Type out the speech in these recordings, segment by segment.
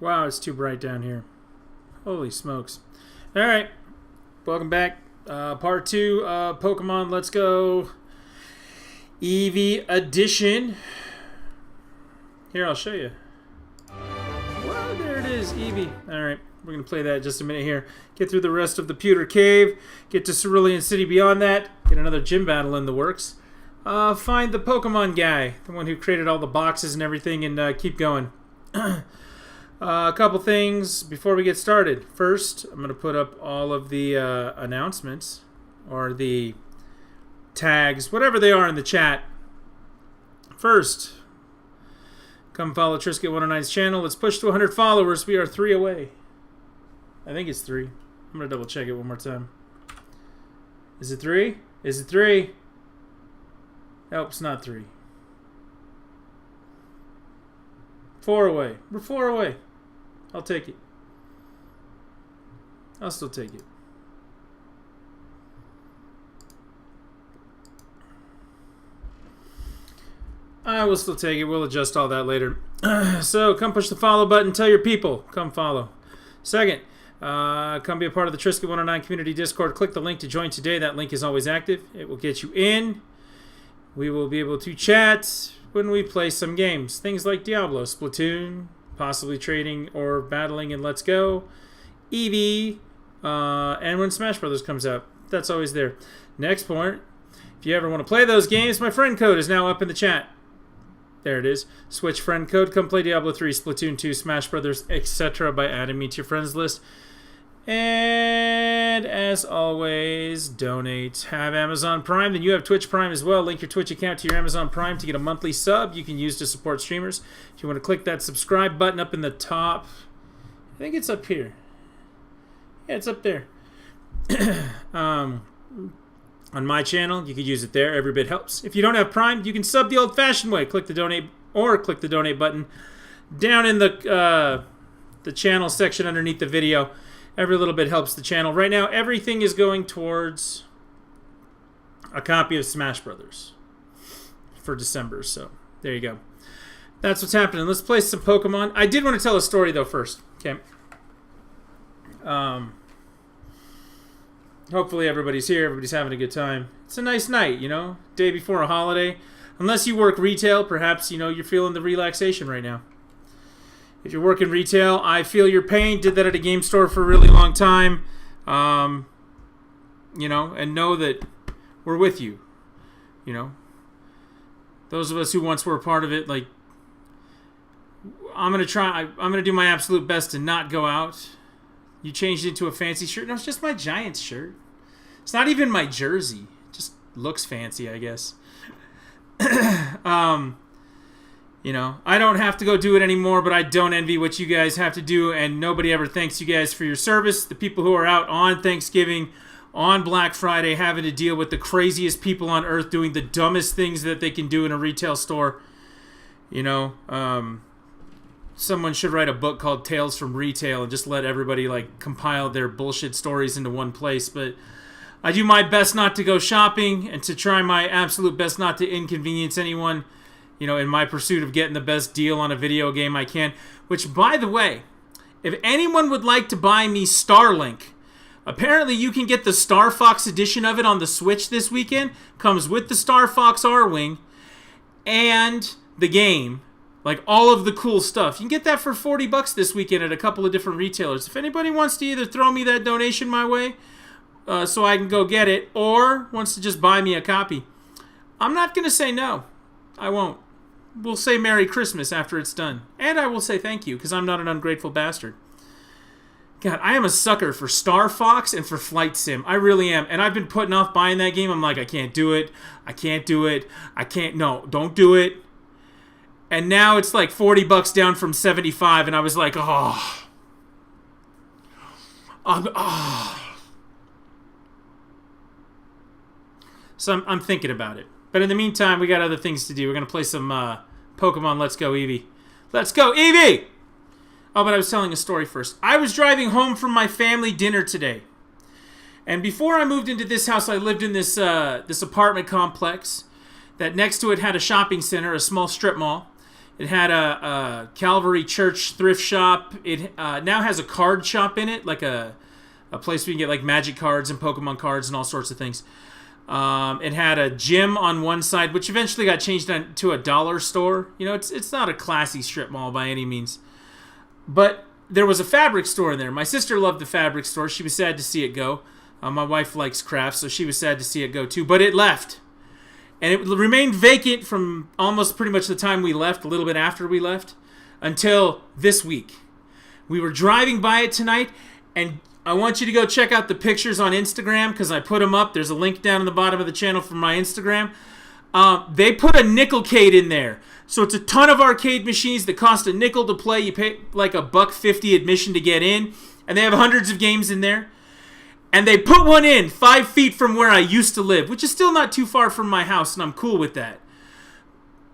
Wow, it's too bright down here. Holy smokes. Alright, welcome back. Part 2 of Pokemon Let's Go Eevee Edition. Here, I'll show you. Well, there it is, Eevee. Alright, we're going to play that in just a minute here. Get through the rest of the Pewter Cave. Get to Cerulean City beyond that. Get another gym battle in the works. Find the Pokemon guy, the one who created all the boxes and everything, and keep going. A couple things before we get started. First, I'm going to put up all of the announcements or the tags, whatever they are in the chat. First, come follow Trisket109's channel. Let's push to 100 followers. We are 3 away. I think it's 3. I'm going to double check it one more time. Is it 3? Is it 3? Nope, it's not 3. 4 away. We're 4 away. I'll take it. I'll still take it. I will still take it. We'll adjust all that later. So, come push the follow button. Tell your people. Come follow. Second, come be a part of the Trisket109 community Discord. Click the link to join today. That link is always active. It will get you in. We will be able to chat when we play some games. Things like Diablo, Splatoon, possibly trading or battling in Let's Go, Eevee, and when Smash Brothers comes out. That's always there. Next point, if you ever want to play those games, my friend code is now up in the chat. There it is. Switch friend code. Come play Diablo 3, Splatoon 2, Smash Brothers, etc. by adding me to your friends list. And as always, donate. Have Amazon Prime, then you have Twitch Prime as well. Link your Twitch account to your Amazon Prime to get a monthly sub you can use to support streamers. If you want to click that subscribe button up in the top, I think it's up here. Yeah, it's up there. On my channel, you could use it there. Every bit helps. If you don't have Prime, you can sub the old-fashioned way. Click the donate button down in the channel section underneath the video. Every little bit helps the channel. Right now, everything is going towards a copy of Smash Brothers for December. So, there you go. That's what's happening. Let's play some Pokemon. I did want to tell a story, though, first. Okay. Hopefully everybody's here. Everybody's having a good time. It's a nice night, you know? Day before a holiday. Unless you work retail, perhaps, you know, you're feeling the relaxation right now. If you're working retail, I feel your pain. Did that at a game store for a really long time. You know, and know that we're with you. You know, those of us who once were a part of it, like, I'm going to do my absolute best to not go out. You changed it into a fancy shirt. No, it's just my Giants shirt. It's not even my jersey. It just looks fancy, I guess. You know, I don't have to go do it anymore, but I don't envy what you guys have to do, and nobody ever thanks you guys for your service. The people who are out on Thanksgiving, on Black Friday, having to deal with the craziest people on earth doing the dumbest things that they can do in a retail store. You know, someone should write a book called Tales from Retail and just let everybody, like, compile their bullshit stories into one place. But I do my best not to go shopping and to try my absolute best not to inconvenience anyone, you know, in my pursuit of getting the best deal on a video game I can. Which, by the way, if anyone would like to buy me Starlink, apparently you can get the Star Fox edition of it on the Switch this weekend. Comes with the Star Fox R-Wing and the game. Like, all of the cool stuff. You can get that for $40 this weekend at a couple of different retailers. If anybody wants to either throw me that donation my way so I can go get it, or wants to just buy me a copy, I'm not going to say no. I won't. We'll say Merry Christmas after it's done. And I will say thank you, because I'm not an ungrateful bastard. God, I am a sucker for Star Fox and for Flight Sim. I really am. And I've been putting off buying that game. I'm like, I can't do it. I can't do it. I can't. No, don't do it. And now it's like $40 down from 75, and I was like, oh. So I'm thinking about it. But in the meantime, we got other things to do. We're going to play some Pokemon Let's Go Eevee. Let's go, Eevee! Oh, but I was telling a story first. I was driving home from my family dinner today. And before I moved into this house, I lived in this apartment complex that next to it had a shopping center, a small strip mall. It had a Calvary Church thrift shop. It now has a card shop in it, like a place where you can get like Magic cards and Pokemon cards and all sorts of things. It had a gym on one side, which eventually got changed to a dollar store. You know, it's not a classy strip mall by any means. But there was a fabric store in there. My sister loved the fabric store. She was sad to see it go. My wife likes crafts, so she was sad to see it go too. But it left. And it remained vacant from almost pretty much the time we left, a little bit after we left, until this week. We were driving by it tonight, and I want you to go check out the pictures on Instagram because I put them up. There's a link down in the bottom of the channel for my Instagram. They put a nickelcade in there. So it's a ton of arcade machines that cost a nickel to play. You pay like $1.50 admission to get in, and they have hundreds of games in there. And they put one in 5 feet from where I used to live, which is still not too far from my house, and I'm cool with that.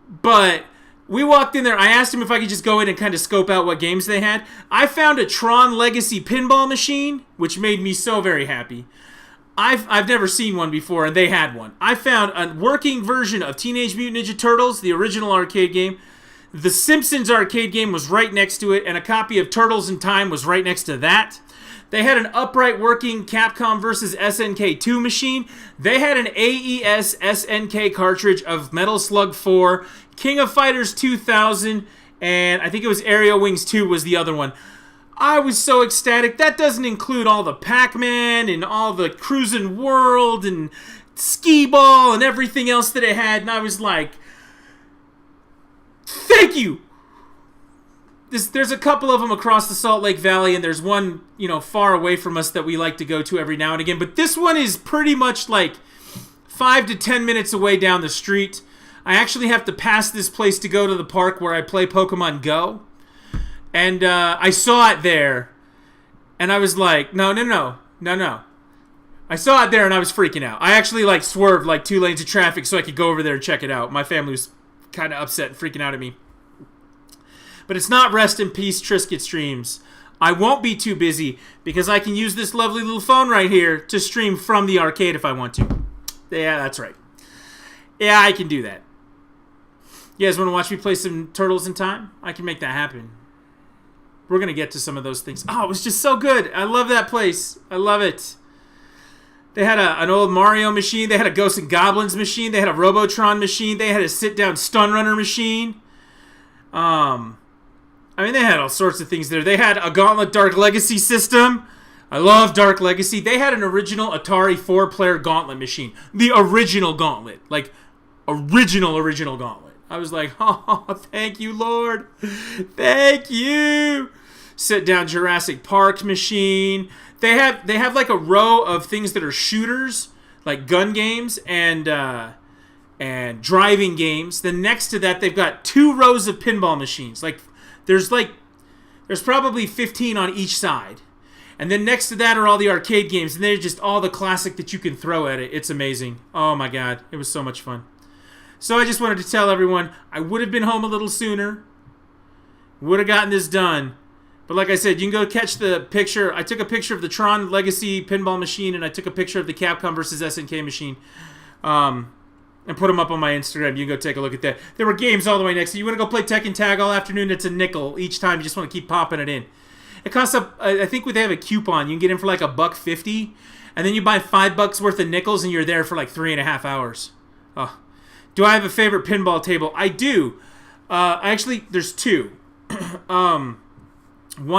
But we walked in there. I asked him if I could just go in and kind of scope out what games they had. I found a Tron Legacy pinball machine, which made me so very happy. I've never seen one before, and they had one. I found a working version of Teenage Mutant Ninja Turtles, the original arcade game. The Simpsons arcade game was right next to it, and a copy of Turtles in Time was right next to that. They had an upright working Capcom vs. SNK 2 machine. They had an AES SNK cartridge of Metal Slug 4, King of Fighters 2000, and I think it was Aerial Wings 2 was the other one. I was so ecstatic. That doesn't include all the Pac-Man and all the Cruisin' World and Skee-Ball and everything else that it had, and I was like, thank you! There's a couple of them across the Salt Lake Valley, and there's one, far away from us that we like to go to every now and again. But this one is pretty much like 5 to 10 minutes away down the street. I actually have to pass this place to go to the park where I play Pokemon Go. And I saw it there, and I was like, no. I saw it there, and I was freaking out. I actually swerved 2 lanes of traffic so I could go over there and check it out. My family was kind of upset and freaking out at me. But it's not rest in peace Triscuit streams. I won't be too busy because I can use this lovely little phone right here to stream from the arcade if I want to. Yeah, that's right. Yeah, I can do that. You guys want to watch me play some Turtles in Time? I can make that happen. We're going to get to some of those things. Oh, it was just so good. I love that place. I love it. They had an old Mario machine. They had a Ghosts and Goblins machine. They had a Robotron machine. They had a sit-down Stun Runner machine. They had all sorts of things there. They had a Gauntlet Dark Legacy system. I love Dark Legacy. They had an original Atari 4-player Gauntlet machine. The original Gauntlet. Original Gauntlet. I was like, oh, thank you, Lord. Thank you. Sit down Jurassic Park machine. They have a row of things that are shooters, like gun games and driving games. Then next to that, they've got 2 rows of pinball machines. There's probably 15 on each side. And then next to that are all the arcade games, and they're just all the classic that you can throw at it. It's amazing. Oh my God, it was so much fun. So I just wanted to tell everyone, I would have been home a little sooner. Would have gotten this done. But like I said, you can go catch the picture. I took a picture of the Tron Legacy pinball machine, and I took a picture of the Capcom vs. SNK machine. And put them up on my Instagram. You can go take a look at that. There were games all the way next to you. You want to go play Tekken Tag all afternoon? It's a nickel each time. You just want to keep popping it in. It costs I think they have a coupon. You can get in for $1.50, and then you buy $5 worth of nickels, and you're there for 3.5 hours. Oh. Do I have a favorite pinball table? I do. Actually, there's 2. One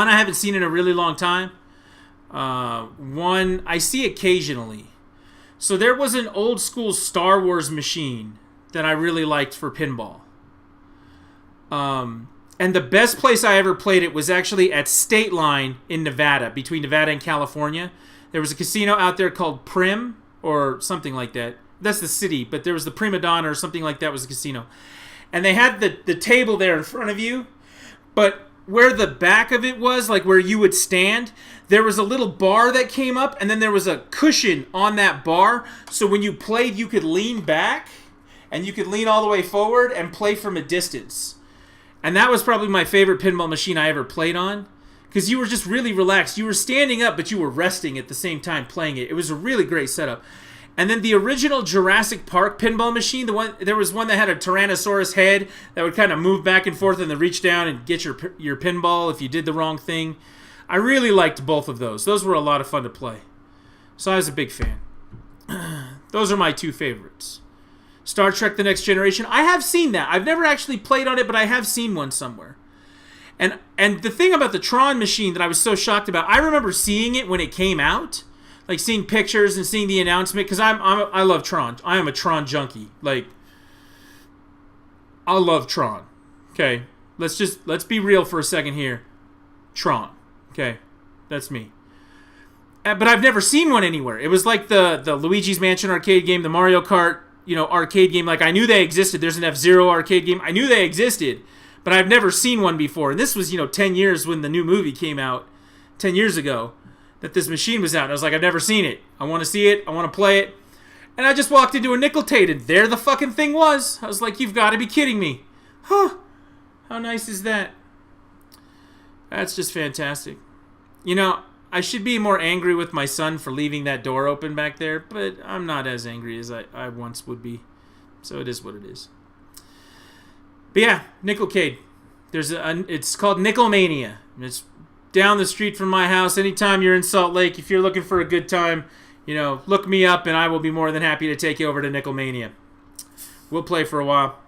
I haven't seen in a really long time. One I see occasionally. So there was an old school Star Wars machine that I really liked for pinball. And the best place I ever played it was actually at State Line in Nevada, between Nevada and California. There was a casino out there called Prim, or something like that. That's the city, but there was the Prima Donna or something like that was a casino. And they had the table there in front of you, but where the back of it was, where you would stand, there was a little bar that came up, and then there was a cushion on that bar, so when you played, you could lean back, and you could lean all the way forward and play from a distance. And that was probably my favorite pinball machine I ever played on, because you were just really relaxed. You were standing up, but you were resting at the same time playing it. It was a really great setup. And then the original Jurassic Park pinball machine, there was one that had a Tyrannosaurus head that would kind of move back and forth and then reach down and get your pinball if you did the wrong thing. I really liked both of those. Those were a lot of fun to play. So I was a big fan. Those are my two favorites. Star Trek The Next Generation. I have seen that. I've never actually played on it, but I have seen one somewhere. And the thing about the Tron machine that I was so shocked about, I remember seeing it when it came out. Like seeing pictures and seeing the announcement, because I love Tron. I am a Tron junkie. Like, I love Tron. Okay, let's be real for a second here. Tron. Okay, that's me. But I've never seen one anywhere. It was like the Luigi's Mansion arcade game, the Mario Kart, arcade game. Like, I knew they existed. There's an F-Zero arcade game. I knew they existed, but I've never seen one before. And this was 10 years when the new movie came out, 10 years ago. That this machine was out. And I was like, I've never seen it. I want to see it. I want to play it. And I just walked into a Nickel-Tate, and there the fucking thing was. I was like, you've got to be kidding me. Huh. How nice is that? That's just fantastic. I should be more angry with my son for leaving that door open back there, but I'm not as angry as I once would be. So it is what it is. But yeah, Nickel-Cade. It's called Nickelmania. It's down the street from my house. Anytime you're in Salt Lake, if you're looking for a good time, look me up and I will be more than happy to take you over to Nickelmania. We'll play for a while.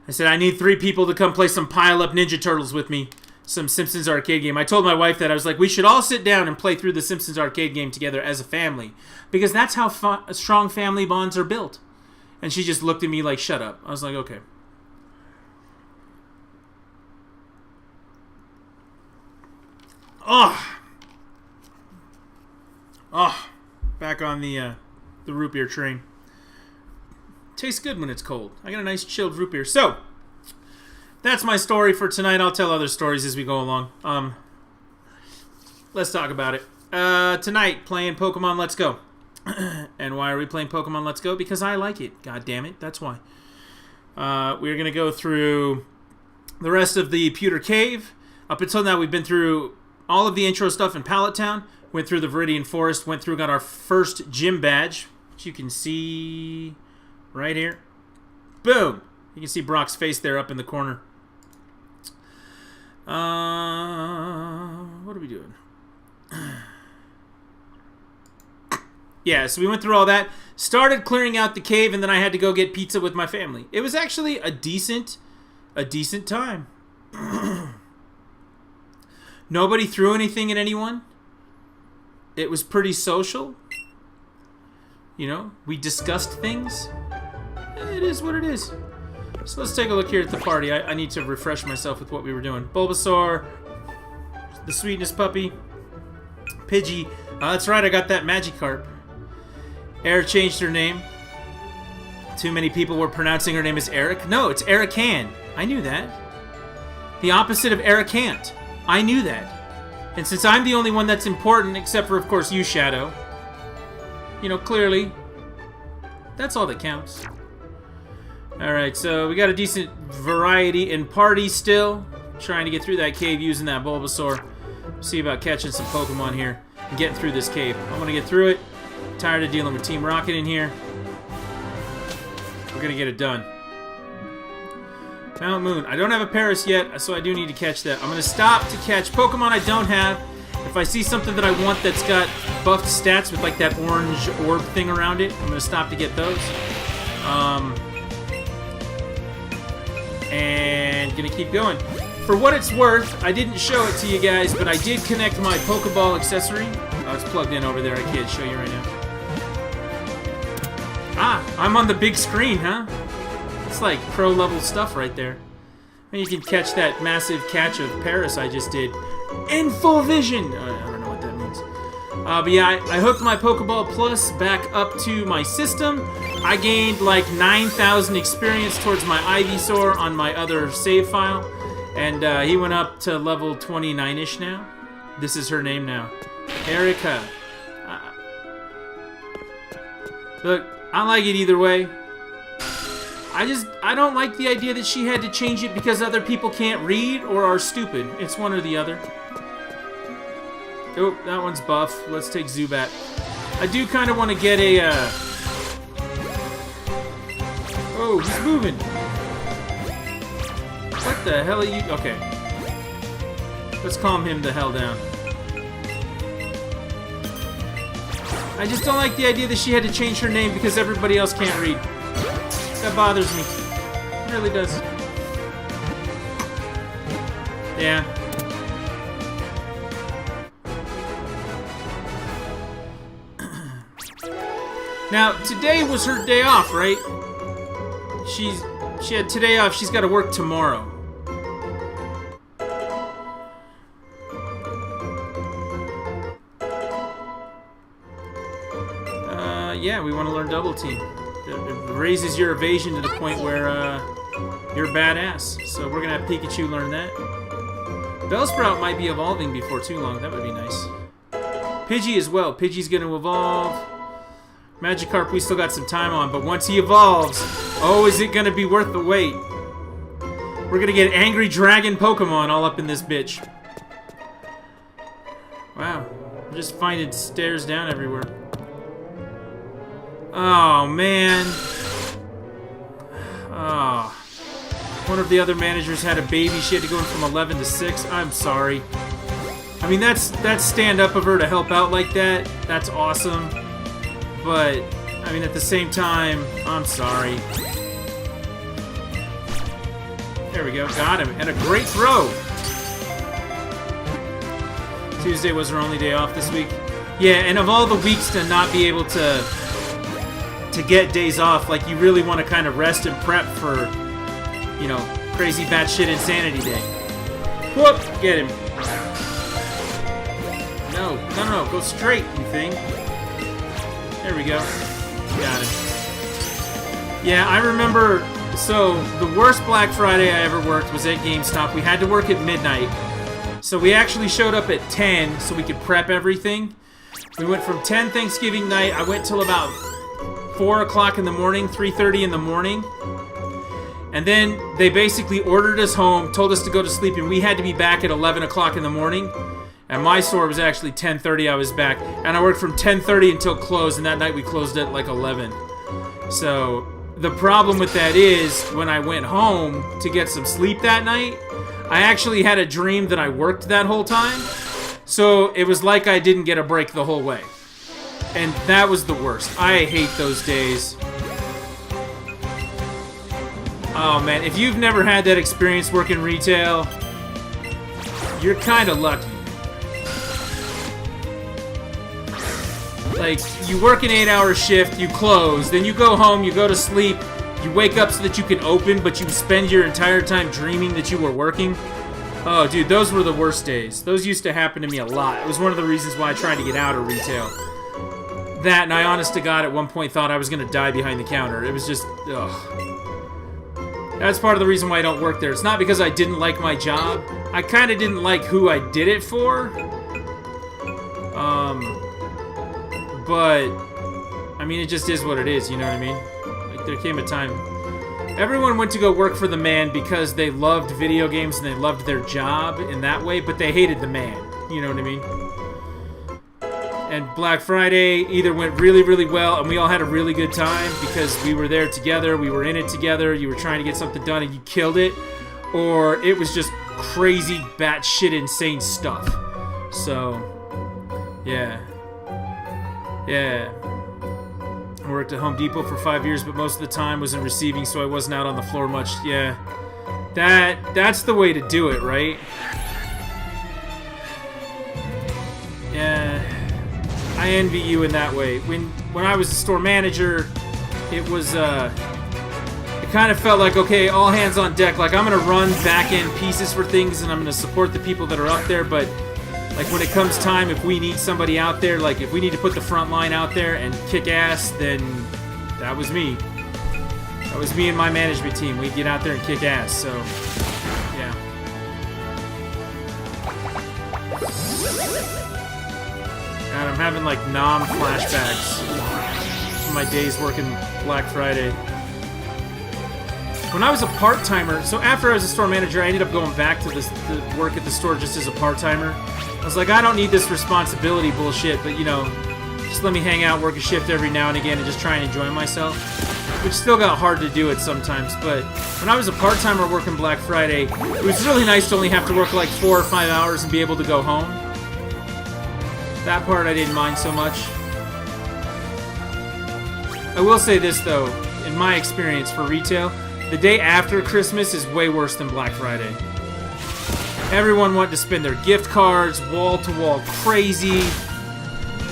I said I need 3 people to come play some pile-up Ninja Turtles with me. Some Simpsons arcade game. I told my wife that. I was like, we should all sit down and play through the Simpsons arcade game together as a family. Because that's how strong family bonds are built. And she just looked at me like, shut up. I was like, okay. Back on the root beer train. Tastes good when it's cold. I got a nice chilled root beer. So, that's my story for tonight. I'll tell other stories as we go along. Let's talk about it. Tonight, playing Pokemon Let's Go. And why are we playing Pokemon Let's Go? Because I like it. God damn it. That's why. We're going to go through the rest of the Pewter Cave. Up until now, we've been through all of the intro stuff in Pallet Town. Went through the Viridian Forest. Went through, got our first gym badge, which you can see right here. Boom! You can see Brock's face there up in the corner. What are we doing? Yeah, so we went through all that. Started clearing out the cave, and then I had to go get pizza with my family. It was actually a decent time. Nobody threw anything at anyone. It was pretty social. We discussed things. It is what it is. So let's take a look here at the party. I need to refresh myself with what we were doing. Bulbasaur, the Sweetness Puppy, Pidgey. That's right, I got that Magikarp. Air changed her name. Too many people were pronouncing her name as Eric. No, it's Erican. I knew that. The opposite of Ericant. I knew that. And since I'm the only one that's important, except for, of course, you, Shadow, clearly, that's all that counts. Alright, so we got a decent variety in party still. Trying to get through that cave using that Bulbasaur. See about catching some Pokemon here and getting through this cave. I want to get through it. Tired of dealing with Team Rocket in here. We're going to get it done. Mount Moon. I don't have a Paris yet, so I do need to catch that. I'm going to stop to catch Pokemon I don't have. If I see something that I want that's got buffed stats with like that orange orb thing around it, I'm going to stop to get those. And going to keep going. For what it's worth, I didn't show it to you guys, but I did connect my Pokeball accessory. Oh, it's plugged in over there. I can't show you right now. Ah, I'm on the big screen, huh? It's like pro-level stuff right there. And you can catch that massive catch of Paris I just did in full vision. I don't know what that means. But yeah, I hooked my Pokeball Plus back up to my system. I gained like 9,000 experience towards my Ivysaur on my other save file. And he went up to level 29-ish now. This is her name now. Erica. Look, I like it either way. I don't like the idea that she had to change it because other people can't read or are stupid. It's one or the other. Oh, that one's buff. Let's take Zubat. I do kind of want to get a, Oh, he's moving. What the hell are you... Okay. Let's calm him the hell down. I just don't like the idea that she had to change her name because everybody else can't read. That bothers me. It really does. Yeah. Now, today was her day off, right? She had today off. She's got to work tomorrow. Yeah, we want to learn Double Team. It raises your evasion to the point where you're badass. So we're gonna have Pikachu learn that. Bellsprout might be evolving before too long. That would be nice. Pidgey as well. Pidgey's gonna evolve. Magikarp we still got some time on, but once he evolves, oh, is it gonna be worth the wait? We're gonna get angry dragon Pokemon all up in this bitch. Wow, I'm just finding stairs down everywhere. Oh, man. Oh. One of the other managers had a baby. She had to go in from 11 to 6. I'm sorry. I mean, that's stand up of her to help out like that. That's awesome. But, I mean, at the same time, I'm sorry. There we go. Got him. And a great throw. Tuesday was her only day off this week. Yeah, and of all the weeks to not be able to get days off, like, you really want to kind of rest and prep for, you know, crazy batshit insanity day. Whoop! Get him. No, go straight, you thing. There we go. Got him. Yeah, I remember, so, the worst Black Friday I ever worked was at GameStop. We had to work at midnight. So we actually showed up at 10 so we could prep everything. We went from 10 Thanksgiving night, I went till about 4 o'clock in the morning, 3:30 in the morning. And then they basically ordered us home, told us to go to sleep, and we had to be back at 11 o'clock in the morning. And my store was actually 10:30 I was back. And I worked from 10:30 until close, and that night we closed at like 11. So the problem with that is, when I went home to get some sleep that night, I actually had a dream that I worked that whole time. So it was like I didn't get a break the whole way. And that was the worst. I hate those days. Oh man, if you've never had that experience working retail, you're kind of lucky. Like, you work an 8-hour shift, you close, then you go home, you go to sleep, you wake up so that you can open, but you spend your entire time dreaming that you were working. Oh dude, those were the worst days. Those used to happen to me a lot. It was one of the reasons why I tried to get out of retail. That, and I honest to God at one point thought I was going to die behind the counter. It was just, ugh. That's part of the reason why I don't work there. It's not because I didn't like my job. I kind of didn't like who I did it for. But, I mean, it just is what it is, you know what I mean? Like, there came a time... Everyone went to go work for the man because they loved video games and they loved their job in that way, but they hated the man, you know what I mean? And Black Friday either went really, really well and we all had a really good time because we were there together, we were in it together, you were trying to get something done and you killed it, or it was just crazy, batshit insane stuff. So, yeah. Yeah. I worked at Home Depot for 5 years, but most of the time was in receiving, so I wasn't out on the floor much. Yeah. That's the way to do it, right? Yeah. I envy you in that way. When I was a store manager, it was, it kind of felt like, okay, all hands on deck. Like, I'm going to run back-end pieces for things, and I'm going to support the people that are up there, but, like, when it comes time, if we need somebody out there, like, if we need to put the front line out there and kick ass, then that was me. That was me and my management team. We'd get out there and kick ass, so, yeah. God, I'm having, like, flashbacks from my days working Black Friday. When I was a part-timer, so after I was a store manager, I ended up going back to work at the store just as a part-timer. I was like, I don't need this responsibility bullshit, but, you know, just let me hang out, work a shift every now and again, and just try and enjoy myself. Which still got hard to do it sometimes, but when I was a part-timer working Black Friday, it was really nice to only have to work like 4 or 5 hours and be able to go home. That part I didn't mind so much. I will say this though, in my experience for retail, the day after Christmas is way worse than Black Friday. Everyone wanted to spend their gift cards, wall-to-wall crazy.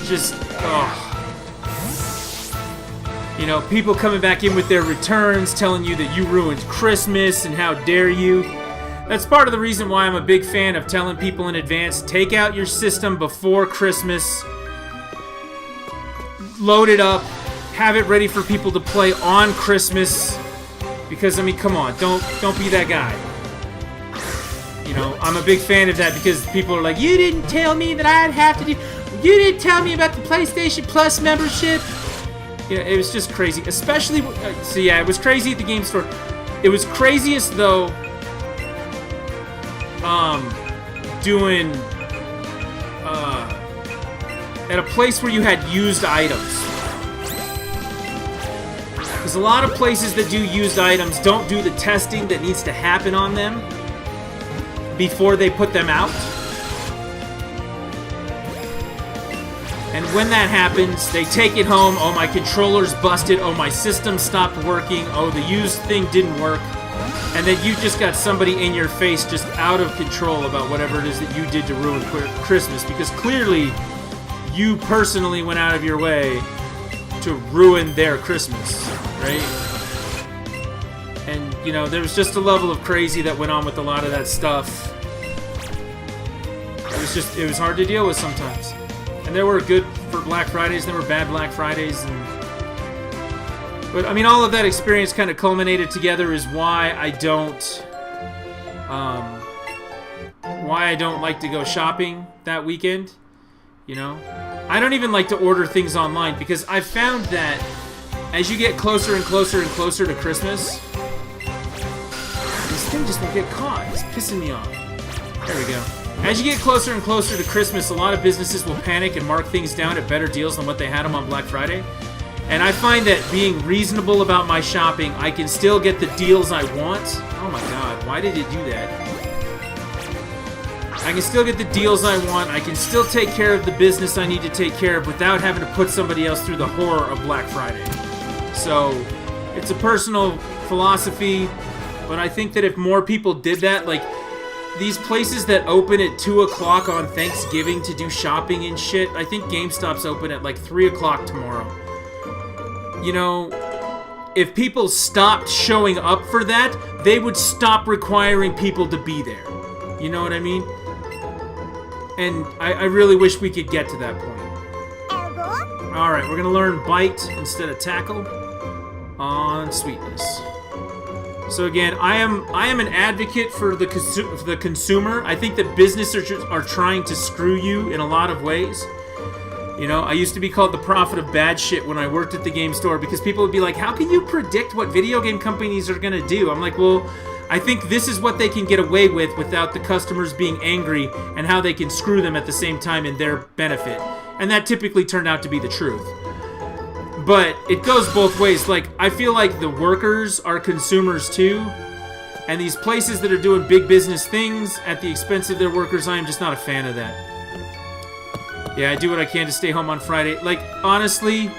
Just, you know, people coming back in with their returns, telling you that you ruined Christmas and how dare you. That's part of the reason why I'm a big fan of telling people in advance, take out your system before Christmas, load it up, have it ready for people to play on Christmas. Because, I mean, come on, don't be that guy. You know, I'm a big fan of that because people are like, you didn't tell me that I'd have to do... You didn't tell me about the PlayStation Plus membership. Yeah, it was just crazy. Especially... so, yeah, it was crazy at the game store. It was craziest, though, doing... at a place where you had used items. Because a lot of places that do used items don't do the testing that needs to happen on them before they put them out. And when that happens, they take it home. Oh, my controller's busted. Oh, my system stopped working. Oh, the used thing didn't work. And then you just got somebody in your face just out of control about whatever it is that you did to ruin Christmas. Because clearly, you personally went out of your way to ruin their Christmas, right? And, you know, there was just a level of crazy that went on with a lot of that stuff. It was hard to deal with sometimes. And there were good for Black Fridays, there were bad Black Fridays. But, I mean, all of that experience kind of culminated together is why I don't like to go shopping that weekend, you know? I don't even like to order things online because I've found that as you get closer and closer and closer to Christmas, this thing just won't get caught. It's pissing me off. There we go. As you get closer and closer to Christmas, a lot of businesses will panic and mark things down at better deals than what they had them on Black Friday. And I find that being reasonable about my shopping, I can still get the deals I want. Oh my god, why did it do that? I can still get the deals I want. I can still take care of the business I need to take care of without having to put somebody else through the horror of Black Friday. So, it's a personal philosophy, but I think that if more people did that, like, these places that open at 2 o'clock on Thanksgiving to do shopping and shit, I think GameStop's open at like 3 o'clock tomorrow. You know, if people stopped showing up for that, they would stop requiring people to be there. You know what I mean? And I really wish we could get to that point. Alright, we're going to learn Bite instead of Tackle on Sweetness. So again, I am an advocate for the consumer. I think that businesses are trying to screw you in a lot of ways. You know, I used to be called the prophet of bad shit when I worked at the game store because people would be like, how can you predict what video game companies are going to do? I'm like, well, I think this is what they can get away with without the customers being angry and how they can screw them at the same time in their benefit. And that typically turned out to be the truth. But it goes both ways. Like, I feel like the workers are consumers too. And these places that are doing big business things at the expense of their workers, I am just not a fan of that. Yeah, I do what I can to stay home on Friday. Like, honestly,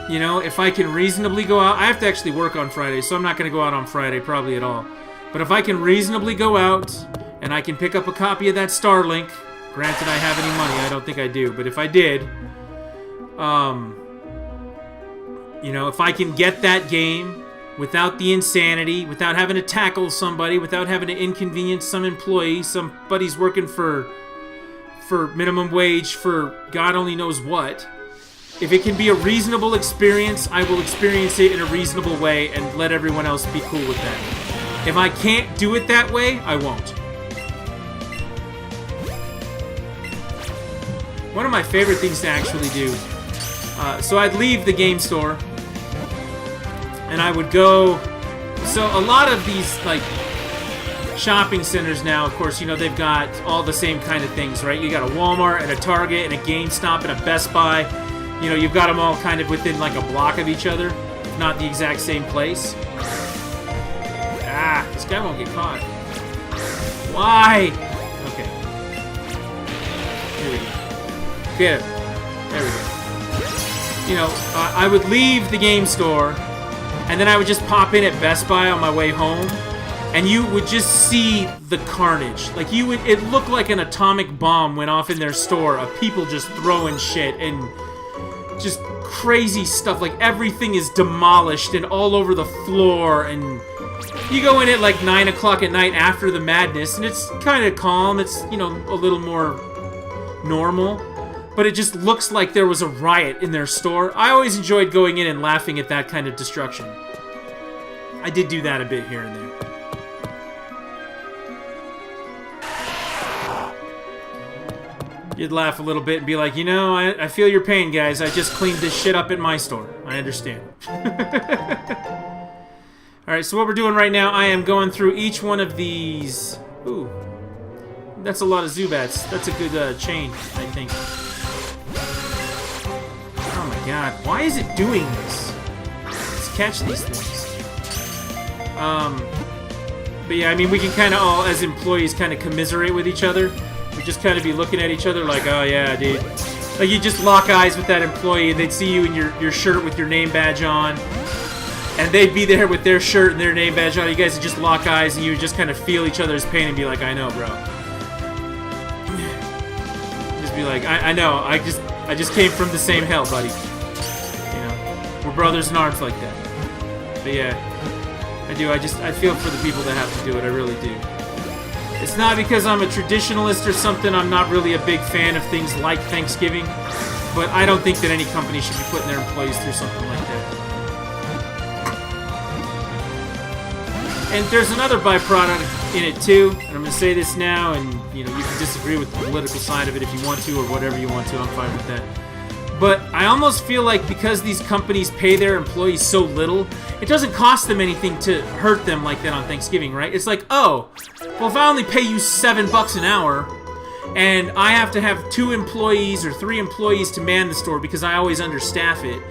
you know, if I can reasonably go out, I have to actually work on Friday, so I'm not going to go out on Friday probably at all. But if I can reasonably go out and I can pick up a copy of that Starlink, granted I have any money, I don't think I do, but if I did, you know, if I can get that game without the insanity, without having to tackle somebody, without having to inconvenience some employee, somebody's working for minimum wage for God only knows what. If it can be a reasonable experience, I will experience it in a reasonable way and let everyone else be cool with that. If I can't do it that way, I won't. One of my favorite things to actually do, so I'd leave the game store and I would go, so a lot of these like shopping centers now, of course, you know, they've got all the same kind of things, right? You got a Walmart and a Target and a GameStop and a Best Buy. You know, you've got them all kind of within like a block of each other, if not the exact same place. Ah, this guy won't get caught. Why? Okay. Here we go. Get him. There we go. You know, I would leave the game store, and then I would just pop in at Best Buy on my way home, and you would just see the carnage. Like, it looked like an atomic bomb went off in their store of people just throwing shit and just crazy stuff. Like, everything is demolished and all over the floor, and you go in at like 9 o'clock at night after the madness, and it's kind of calm. It's, you know, a little more normal. But it just looks like there was a riot in their store. I always enjoyed going in and laughing at that kind of destruction. I did do that a bit here and there. You'd laugh a little bit and be like, you know, I feel your pain, guys. I just cleaned this shit up at my store. I understand. Alright, so what we're doing right now, I am going through each one of these. Ooh. That's a lot of Zubats. That's a good chain, I think. Oh my god, why is it doing this? Let's catch these things. But yeah, I mean, we can kind of all, as employees, kind of commiserate with each other. We just kind of be looking at each other like, oh yeah, dude. Like, you just lock eyes with that employee, and they'd see you in your shirt with your name badge on. And they'd be there with their shirt and their name badge on. You guys would just lock eyes, and you would just kind of feel each other's pain and be like, I know, bro. Just be like, I know, I just came from the same hell, buddy. You know, we're brothers in arms like that. But yeah, I feel for the people that have to do it, I really do. It's not because I'm a traditionalist or something. I'm not really a big fan of things like Thanksgiving, but I don't think that any company should be putting their employees through something like that. And there's another byproduct in it too, and I'm going to say this now, and you know, you can disagree with the political side of it if you want to, or whatever you want to. I'm fine with that. But I almost feel like because these companies pay their employees so little, it doesn't cost them anything to hurt them like that on Thanksgiving, right? It's like, oh, well, if I only pay you $7 an hour, and I have to have 2 employees or 3 employees to man the store because I always understaff it,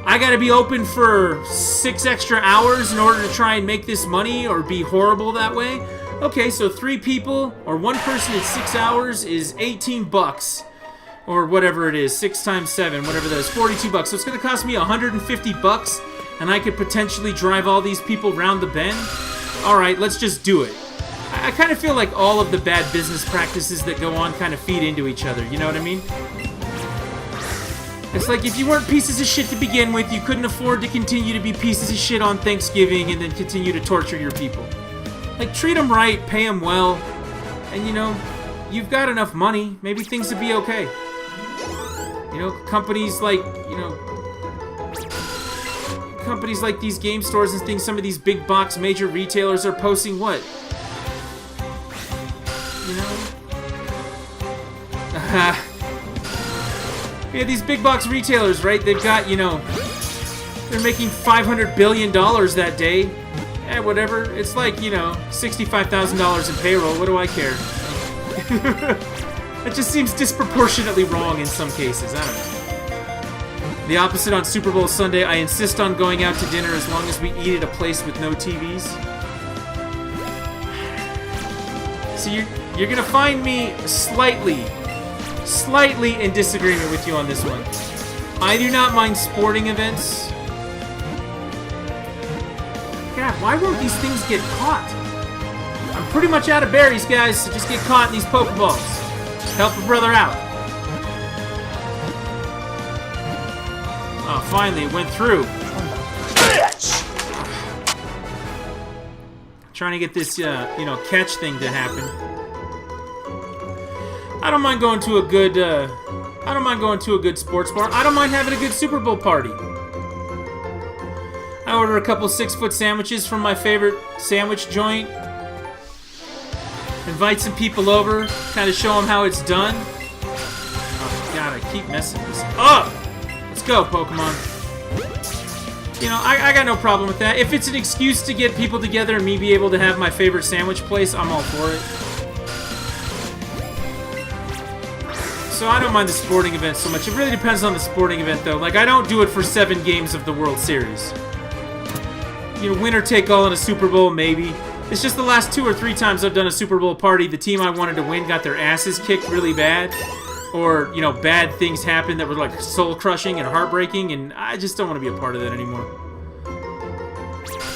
I gotta be open for 6 extra hours in order to try and make this money or be horrible that way? Okay, so 3 people or 1 person in 6 hours is $18. Or whatever it is, 6 times 7, whatever that is, $42. So it's gonna cost me $150, and I could potentially drive all these people round the bend? Alright, let's just do it. I kind of feel like all of the bad business practices that go on kind of feed into each other, you know what I mean? It's like, if you weren't pieces of shit to begin with, you couldn't afford to continue to be pieces of shit on Thanksgiving and then continue to torture your people. Like, treat them right, pay them well, and you know, you've got enough money, maybe things would be okay. You know, companies like these game stores and things, some of these big box major retailers are posting what? You know? Yeah, these big box retailers, right? They've got, you know, they're making $500 billion that day. Eh, whatever. It's like, you know, $65,000 in payroll. What do I care? It just seems disproportionately wrong in some cases. I don't know. The opposite on Super Bowl Sunday. I insist on going out to dinner as long as we eat at a place with no TVs. So you're gonna find me slightly in disagreement with you on this one. I do not mind sporting events. God, why won't these things get caught? I'm pretty much out of berries, guys, so just get caught in these Pokeballs. Help a brother out. Oh, finally, it went through. Bitch! Trying to get this, you know, catch thing to happen. I don't mind going to a good, sports bar. I don't mind having a good Super Bowl party. I order a couple 6-foot sandwiches from my favorite sandwich joint. Invite some people over, kind of show them how it's done. Oh god, I keep messing this up. Let's go, Pokemon. You know, I got no problem with that. If it's an excuse to get people together and me be able to have my favorite sandwich place, I'm all for it. So I don't mind the sporting event so much. It really depends on the sporting event, though. Like, I don't do it for 7 games of the World Series. You know, winner take all in a Super Bowl, maybe. It's just the last 2 or 3 times I've done a Super Bowl party, the team I wanted to win got their asses kicked really bad. Or, you know, bad things happened that were, like, soul-crushing and heartbreaking, and I just don't want to be a part of that anymore.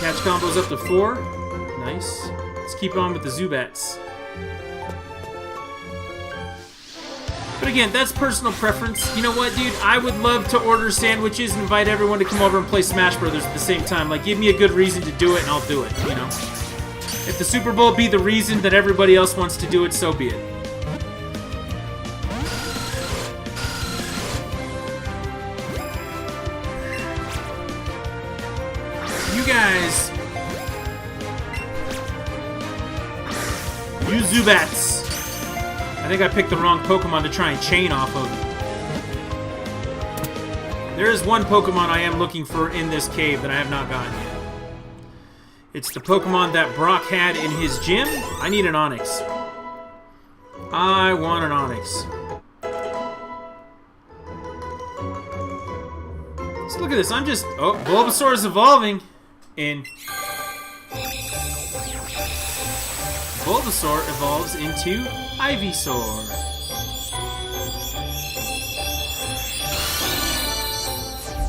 Catch combos up to 4. Nice. Let's keep on with the Zubats. But again, that's personal preference. You know what, dude? I would love to order sandwiches and invite everyone to come over and play Smash Brothers at the same time. Like, give me a good reason to do it, and I'll do it, you know? If the Super Bowl be the reason that everybody else wants to do it, so be it. Guys, you Zubats. I think I picked the wrong Pokemon to try and chain off of. There is one Pokemon I am looking for in this cave that I have not gotten yet. It's the Pokemon that Brock had in his gym. I need an Onix. I want an Onix. Let's look at this. I'm just... Oh, Bulbasaur is evolving. Bulbasaur evolves into Ivysaur.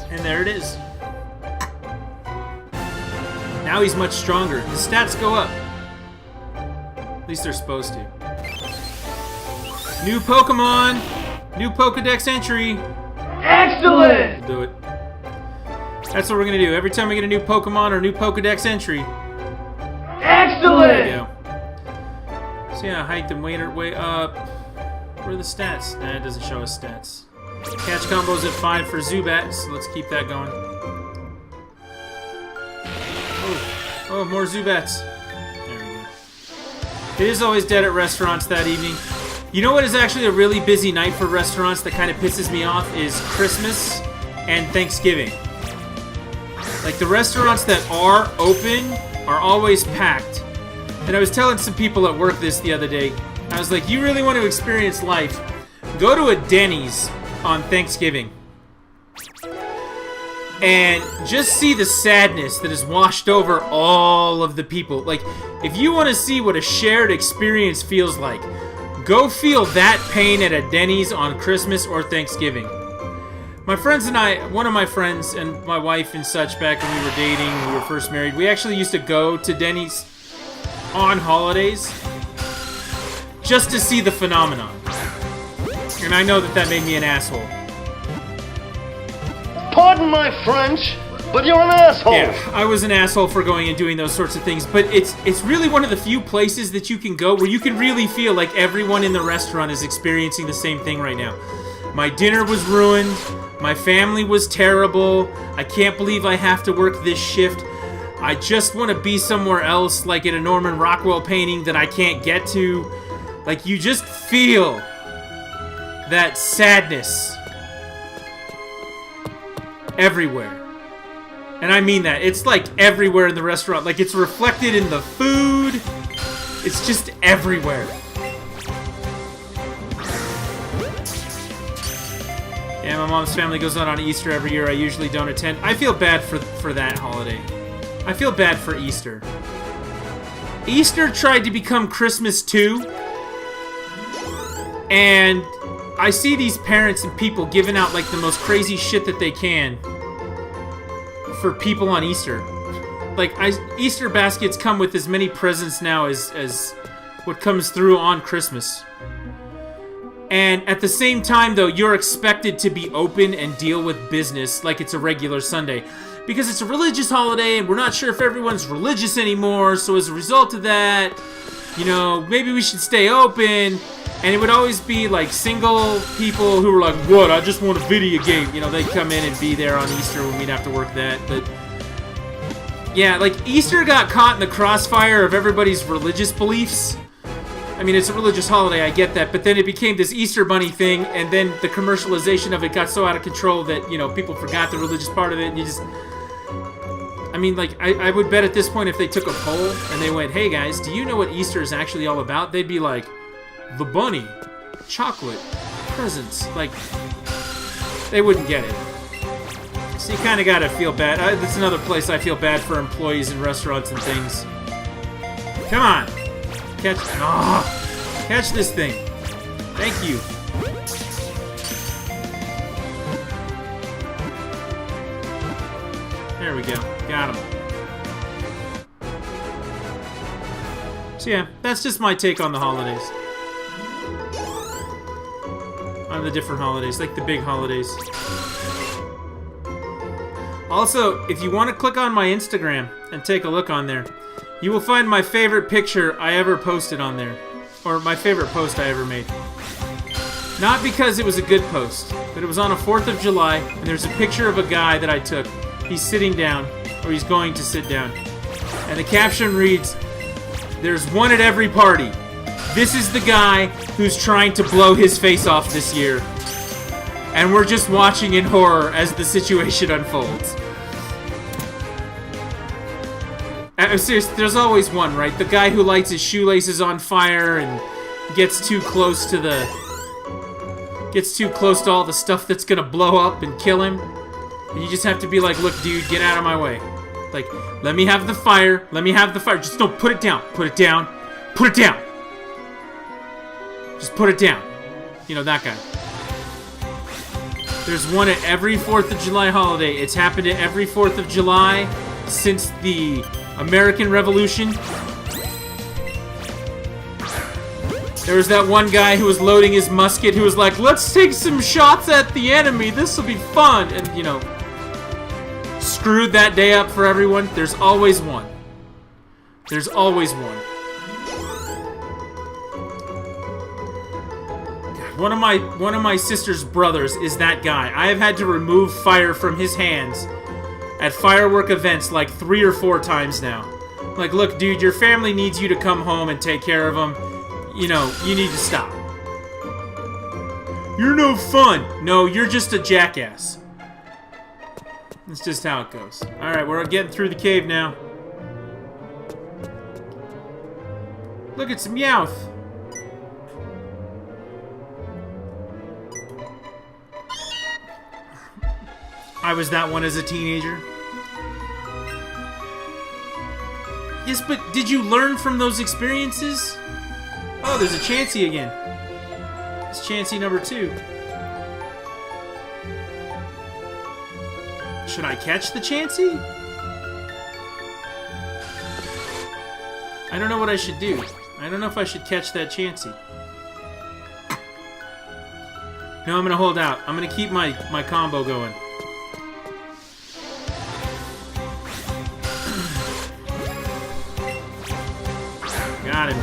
And there it is. Now he's much stronger. The stats go up. At least they're supposed to. New Pokemon! New Pokedex entry! Excellent! We'll do it. That's what we're going to do. Every time we get a new Pokemon or a new Pokedex entry. Excellent! There we go. So yeah, height and weight are way up. Where are the stats? Nah, it doesn't show us stats. Catch combos at 5 for Zubat, so let's keep that going. Oh, more Zubats. There we go. It is always dead at restaurants that evening. You know what is actually a really busy night for restaurants that kind of pisses me off is Christmas and Thanksgiving. Like, the restaurants that are open are always packed. And I was telling some people at work this the other day. I was like, you really want to experience life? Go to a Denny's on Thanksgiving. And just see the sadness that is washed over all of the people. Like, if you want to see what a shared experience feels like, go feel that pain at a Denny's on Christmas or Thanksgiving. My friends and I, one of my friends and my wife and such, back when we were dating, when we were first married, we actually used to go to Denny's on holidays just to see the phenomenon. And I know that that made me an asshole. Pardon my French, but you're an asshole. Yeah, I was an asshole for going and doing those sorts of things, but it's really one of the few places that you can go where you can really feel like everyone in the restaurant is experiencing the same thing right now. My dinner was ruined. My family was terrible. I can't believe I have to work this shift. I just want to be somewhere else, like at a Norman Rockwell painting that I can't get to. Like, you just feel that sadness everywhere. And I mean that. It's like everywhere in the restaurant. Like, it's reflected in the food. It's just everywhere. Yeah, my mom's family goes out on Easter every year. I usually don't attend. I feel bad for that holiday. I feel bad for Easter. Easter tried to become Christmas too. And I see these parents and people giving out like the most crazy shit that they can for people on Easter. Like, Easter baskets come with as many presents now as what comes through on Christmas. And at the same time, though, you're expected to be open and deal with business like it's a regular Sunday. Because it's a religious holiday, and we're not sure if everyone's religious anymore, so as a result of that, you know, maybe we should stay open. And it would always be, like, single people who were like, what, I just want a video game. You know, they'd come in and be there on Easter when we'd have to work that. But, yeah, like, Easter got caught in the crossfire of everybody's religious beliefs. I mean, it's a religious holiday, I get that, but then it became this Easter Bunny thing, and then the commercialization of it got so out of control that, you know, people forgot the religious part of it, and you just... I mean, like, I would bet at this point if they took a poll and they went, hey guys, do you know what Easter is actually all about? They'd be like, the bunny, chocolate, presents. Like, they wouldn't get it. So you kind of got to feel bad. That's another place I feel bad for employees in restaurants and things. Come on. Catch this thing. Thank you. There we go. Got him. So yeah, that's just my take on the holidays. On the different holidays, like the big holidays. Also, if you want to click on my Instagram and take a look on there, you will find my favorite picture I ever posted on there. Or my favorite post I ever made. Not because it was a good post, but it was on a 4th of July, and there's a picture of a guy that I took. He's sitting down, or he's going to sit down. And the caption reads, "There's one at every party. This is the guy who's trying to blow his face off this year. And we're just watching in horror as the situation unfolds." I'm serious, there's always one, right? The guy who lights his shoelaces on fire and gets too close to all the stuff that's gonna blow up and kill him. And you just have to be like, look, dude, get out of my way. Like, let me have the fire. Let me have the fire. Just don't put it down. Put it down. Put it down. Just put it down. You know, that guy. There's one at every 4th of July holiday. It's happened at every 4th of July since the American Revolution. There was that one guy who was loading his musket who was like, let's take some shots at the enemy. This will be fun. And, you know, screwed that day up for everyone. There's always one. There's always one. One of my sister's brothers is that guy. I have had to remove fire from his hands at firework events like 3 or 4 times now. Like, look, dude, your family needs you to come home and take care of them. You know, you need to stop. You're no fun. No, you're just a jackass. That's just how it goes. Alright, we're getting through the cave now. Look at some Meowth. I was that one as a teenager. Yes, but did you learn from those experiences? Oh, there's a Chansey again. It's Chansey number 2. Should I catch the Chansey? I don't know what I should do. I don't know if I should catch that Chansey. No, I'm gonna hold out. I'm gonna keep my combo going. Got him.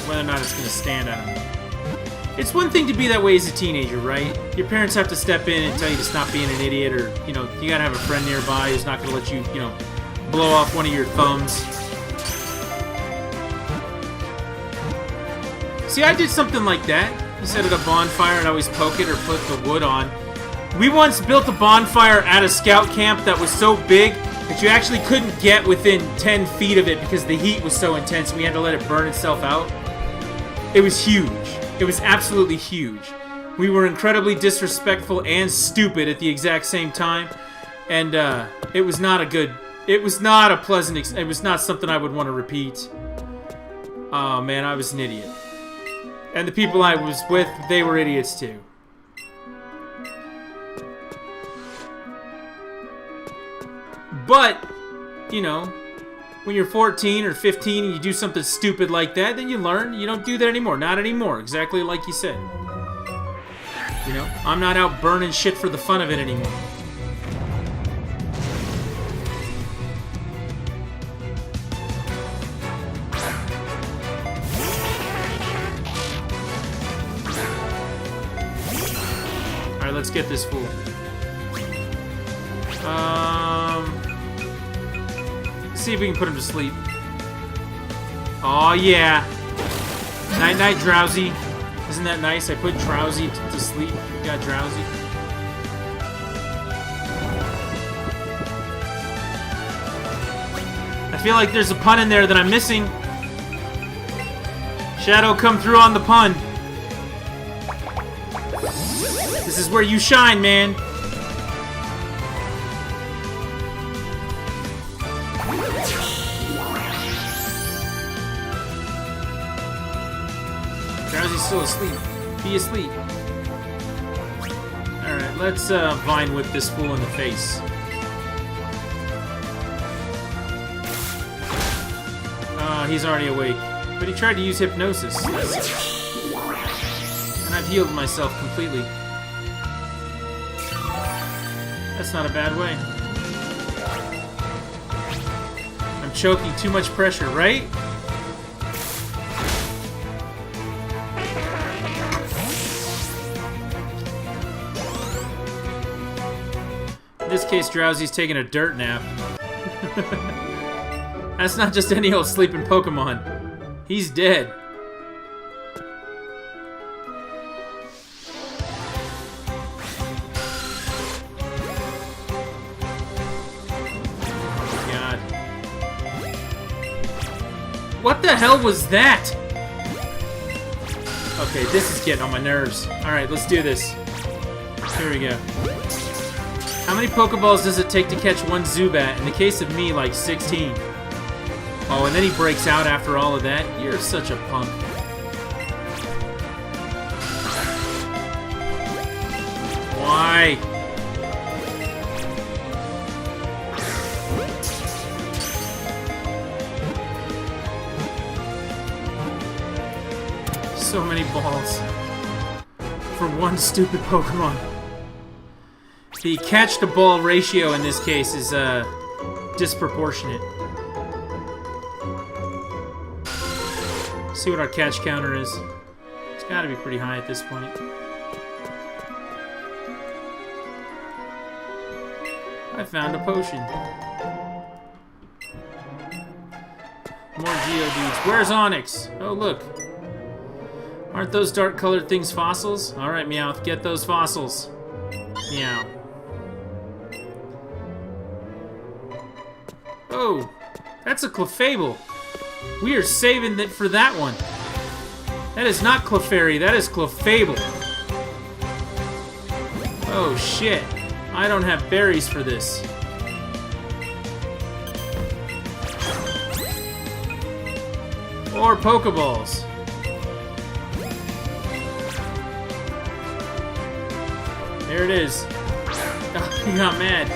Whether or not it's going to stand, I don't know. It's one thing to be that way as a teenager, right? Your parents have to step in and tell you to stop being an idiot, or, you know, you got to have a friend nearby who's not going to let you, you know, blow off one of your thumbs. See, I did something like that. You set it a bonfire and always poke it or put the wood on. We once built a bonfire at a scout camp that was so big that you actually couldn't get within 10 feet of it because the heat was so intense. We had to let it burn itself out. It was huge. It was absolutely huge. We were incredibly disrespectful and stupid at the exact same time. And it was not a good... It was not a pleasant... It was not something I would want to repeat. Oh, man, I was an idiot. And the people I was with, they were idiots too. But, you know, when you're 14 or 15 and you do something stupid like that, then you learn. You don't do that anymore. Not anymore. Exactly like you said. You know, I'm not out burning shit for the fun of it anymore. Alright, let's get this fool. See if we can put him to sleep. Oh yeah. Night night, Drowsy. Isn't that nice? I put Drowsy to sleep. You got Drowsy. feel like there's a pun in there that I'm missing. Shadow, come through on the pun. This is where you shine, man. Drowsy's still asleep. Be asleep. Alright, let's Vine Whip this fool in the face. He's already awake. But he tried to use hypnosis. And I've healed myself completely. That's not a bad way. I'm choking too much pressure, right? In this case, Drowsy's taking a dirt nap. That's not just any old sleeping Pokemon. He's dead. Oh, God. What the hell was that? Okay, this is getting on my nerves. Alright, let's do this. Here we go. How many Pokeballs does it take to catch one Zubat? In the case of me, like 16. Oh, and then he breaks out after all of that? You're such a punk. Why? So many balls. For one stupid Pokemon. The catch-to-ball ratio in this case is, disproportionate. See what our catch counter is. It's gotta be pretty high at this point. I found a potion. More Geodudes. Where's Onyx? Oh, look. Aren't those dark-colored things fossils? Alright, Meowth, get those fossils. Meow. Oh, that's a Clefable. We are saving it for that one. That is not Clefairy, that is Clefable. Oh shit. I don't have berries for this. Or Pokeballs. There it is. Oh, he got mad.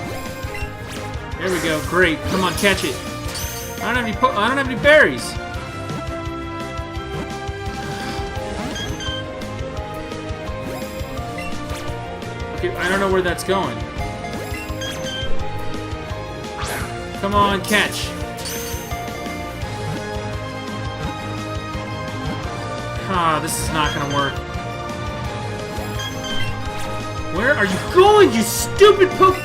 There we go. Great. Come on, catch it. I don't have any berries. Okay, I don't know where that's going. Come on, catch. Ah, this is not gonna work. Where are you going, you stupid poke?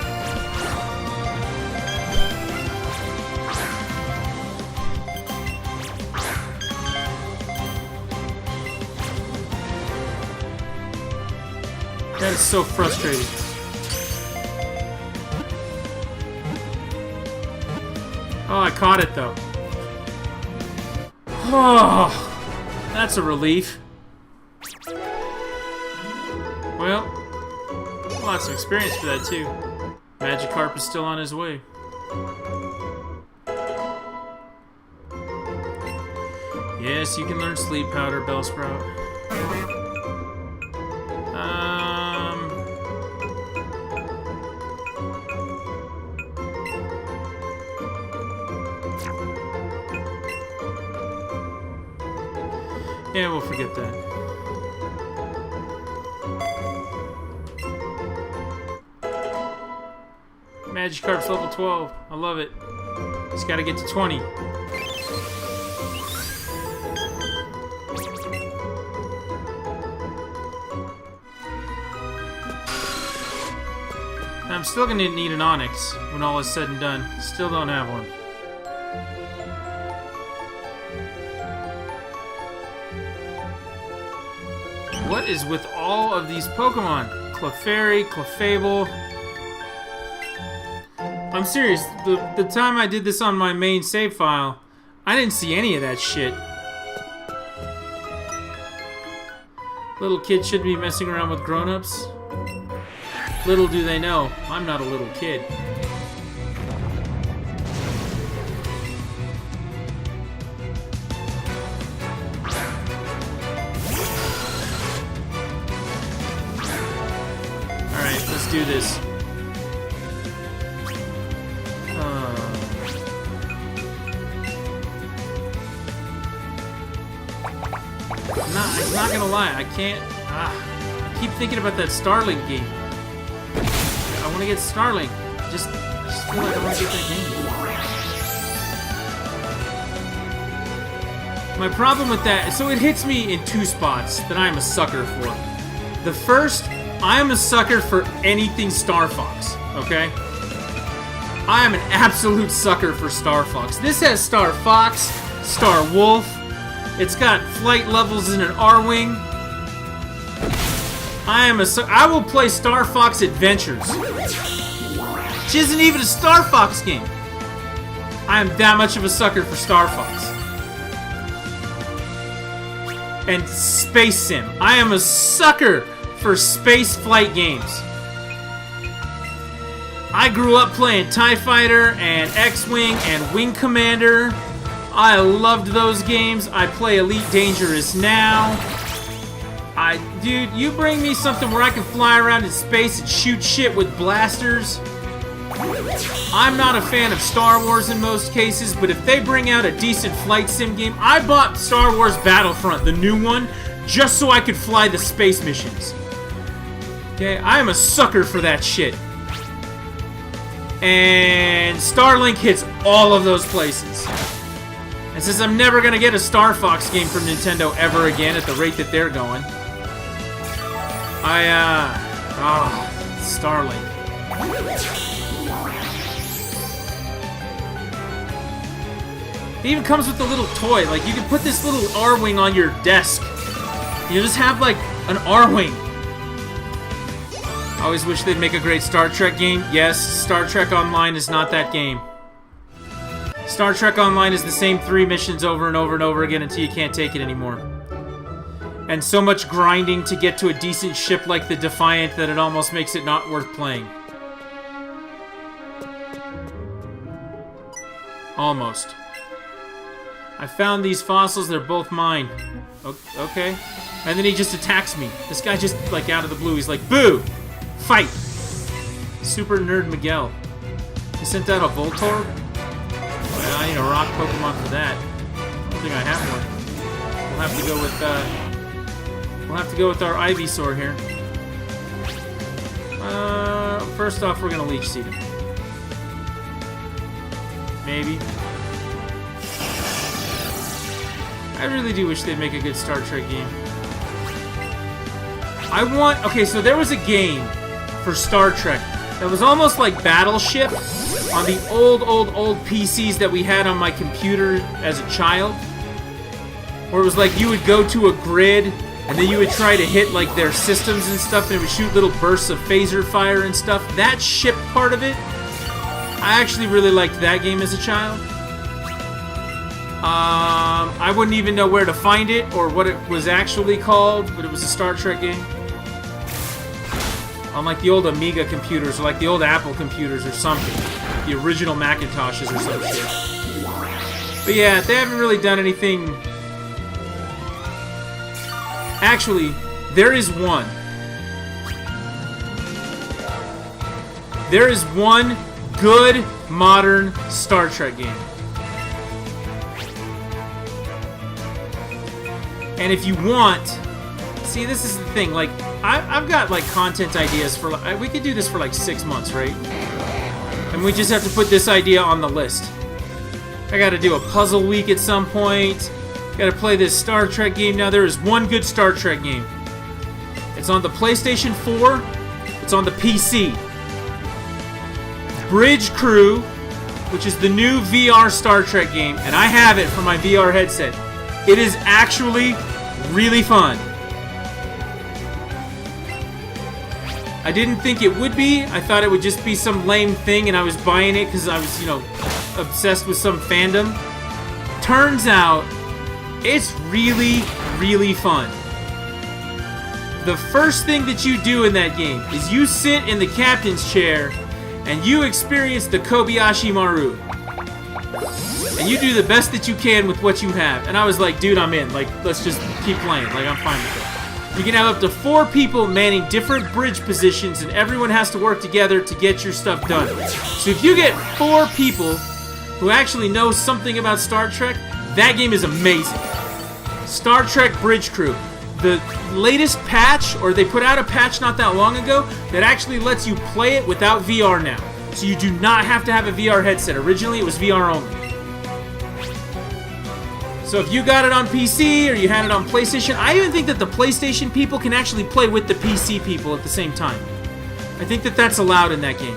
That is so frustrating. Oh, I caught it though. Oh, that's a relief. Well, lots of experience for that too. Magikarp is still on his way. Yes, you can learn Sleep Powder, Bellsprout. Yeah, we'll forget that. Magikarp's level 12. I love it. Just gotta get to 20. I'm still gonna need an Onix when all is said and done. Still don't have one. What is with all of these Pokemon? Clefairy, Clefable. I'm serious. The time I did this on my main save file, I didn't see any of that shit. Little kids should be messing around with grown-ups. Little do they know, I'm not a little kid. Alright, let's do this. I'm not gonna lie, I can't. I keep thinking about that Starlink game. I want to get Starlink. Just feel like I want to get that game. My problem with that, so it hits me in two spots that I am a sucker for. The first, I am a sucker for anything Star Fox. Okay. I am an absolute sucker for Star Fox. This has Star Fox, Star Wolf. It's got flight levels in an R-Wing. I will play Star Fox Adventures. Which isn't even a Star Fox game. I am that much of a sucker for Star Fox. And Space Sim. I am a sucker for space flight games. I grew up playing TIE Fighter and X-Wing and Wing Commander. I loved those games. I play Elite Dangerous now. Dude, you bring me something where I can fly around in space and shoot shit with blasters. I'm not a fan of Star Wars in most cases, but if they bring out a decent flight sim game, I bought Star Wars Battlefront, the new one, just so I could fly the space missions. Okay, I am a sucker for that shit. And Starlink hits all of those places. And since I'm never going to get a Star Fox game from Nintendo ever again at the rate that they're going, Starlink. It even comes with a little toy. Like, you can put this little R-Wing on your desk. You just have, like, an R-Wing. I always wish they'd make a great Star Trek game. Yes, Star Trek Online is not that game. Star Trek Online is the same 3 missions over and over and over again until you can't take it anymore. And so much grinding to get to a decent ship like the Defiant that it almost makes it not worth playing. Almost. I found these fossils, they're both mine. Okay. And then he just attacks me. This guy just, like, out of the blue, he's like, boo! Fight! Super Nerd Miguel. He sent out a Voltorb? Well, I need a rock Pokemon for that. I don't think I have one. We'll have to go with, we'll have to go with our Ivysaur here. First off, we're gonna Leech Seed him. Maybe. I really do wish they'd make a good Star Trek game. Okay, so there was a game for Star Trek that was almost like Battleship on the old PCs that we had on my computer as a child. Where it was like you would go to a grid and then you would try to hit like their systems and stuff and it would shoot little bursts of phaser fire and stuff. That ship part of it, I actually really liked that game as a child. I wouldn't even know where to find it or what it was actually called, but it was a Star Trek game. On like the old Amiga computers or like the old Apple computers or something. The original Macintoshes or some shit. But yeah, they haven't really done anything. Actually, there is one. There is one good modern Star Trek game. And if you want, see, this is the thing, like, I've got, like, content ideas for, we could do this for, like, 6 months, right? And we just have to put this idea on the list. I gotta do a puzzle week at some point. Gotta play this Star Trek game. Now, there is one good Star Trek game. It's on the PlayStation 4. It's on the PC. Bridge Crew, which is the new VR Star Trek game, and I have it for my VR headset. It is actually really fun. I didn't think it would be. I thought it would just be some lame thing, and I was buying it because I was, you know, obsessed with some fandom. Turns out, it's really, really fun. The first thing that you do in that game is you sit in the captain's chair and you experience the Kobayashi Maru. And you do the best that you can with what you have. And I was like, dude, I'm in. Like, let's just keep playing. Like, I'm fine with it. You can have up to 4 people manning different bridge positions, and everyone has to work together to get your stuff done. So if you get 4 people who actually know something about Star Trek, that game is amazing. Star Trek Bridge Crew. The latest patch, or they put out a patch not that long ago, that actually lets you play it without VR now. So you do not have to have a VR headset. Originally, it was VR only. So if you got it on PC, or you had it on PlayStation, I even think that the PlayStation people can actually play with the PC people at the same time. I think that that's allowed in that game.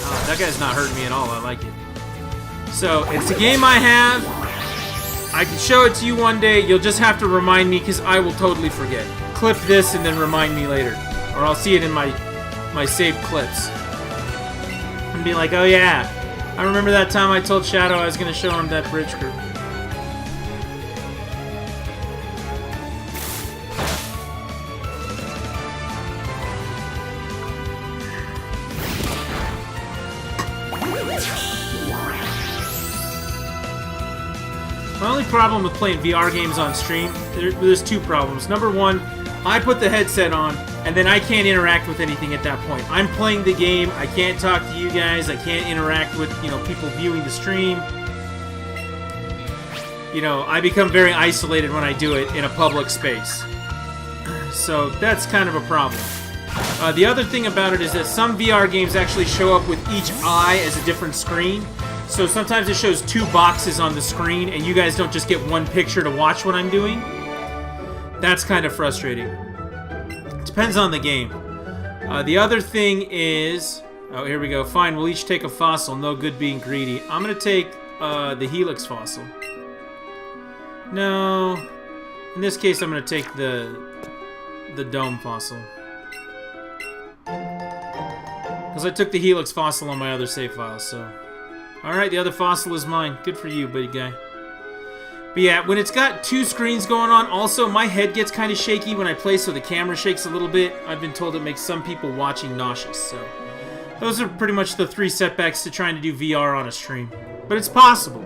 Oh, that guy's not hurting me at all. I like it. So, it's a game I have. I can show it to you one day. You'll just have to remind me, because I will totally forget. Clip this and then remind me later. Or I'll see it in my saved clips. And be like, oh yeah, I remember that time I told Shadow I was going to show him that bridge crew. My only problem with playing VR games on stream, there's 2 problems. Number 1, I put the headset on, and then I can't interact with anything at that point. I'm playing the game, I can't talk to you guys, I can't interact with, you know, people viewing the stream. You know, I become very isolated when I do it in a public space. So that's kind of a problem. The other thing about it is that some VR games actually show up with each eye as a different screen. So sometimes it shows 2 boxes on the screen, and you guys don't just get one picture to watch what I'm doing. That's kind of frustrating. Depends on the game. The other thing is... Oh, here we go. Fine, we'll each take a fossil. No good being greedy. I'm going to take the Helix fossil. No. In this case, I'm going to take the Dome fossil. Because I took the Helix fossil on my other save file, so... Alright, the other fossil is mine. Good for you, buddy guy. But yeah, when it's got 2 screens going on, also, my head gets kind of shaky when I play, so the camera shakes a little bit. I've been told it makes some people watching nauseous, so... Those are pretty much the 3 setbacks to trying to do VR on a stream. But it's possible.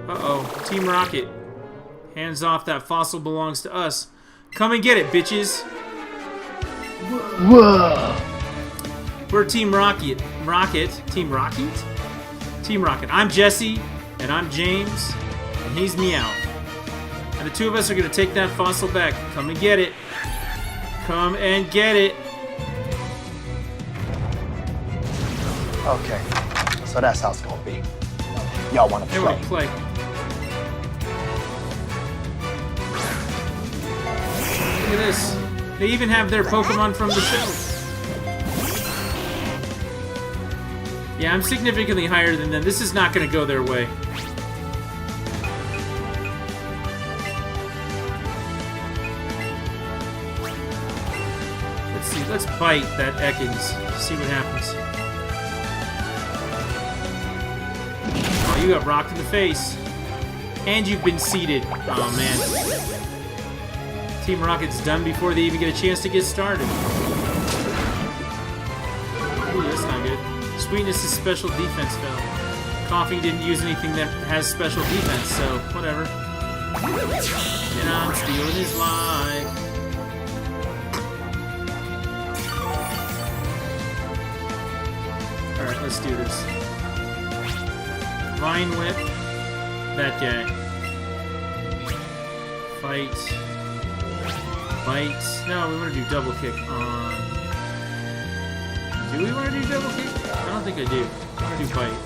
Uh-oh. Team Rocket. Hands off, that fossil belongs to us. Come and get it, bitches. Whoa. We're Team Rocket. Team Rocket? Team Rocket. I'm Jesse, and I'm James, and he's Meow. And the 2 of us are going to take that fossil back. Come and get it. Come and get it. Okay, so that's how it's going to be. Y'all want to They play? want to play. Look at this. They even have their Pokemon from the show. Yeah, I'm significantly higher than them. This is not going to go their way. Let's see. Let's bite that Ekans. See what happens. Oh, you got rocked in the face. And you've been seated. Oh, man. Team Rocket's done before they even get a chance to get started. Ooh, that's not good. Sweetness is special defense spell. Coughing didn't use anything that has special defense, so whatever. And I'm stealing his life. Alright, let's do this. Vine Whip. That guy. Fight. Bite. No, we want to do double kick on... Do we want to do double kick? I don't think I do. I want to do bite.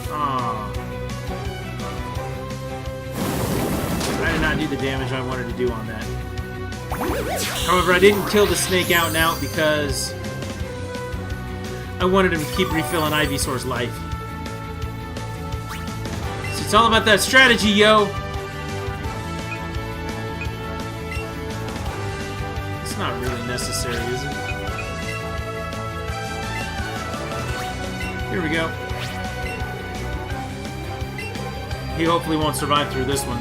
Aww. I did not do the damage I wanted to do on that. However, I didn't kill the snake out and out because I wanted him to keep refilling Ivysaur's life. It's all about that strategy, yo. It's not really necessary, is it? Here we go. He hopefully won't survive through this one.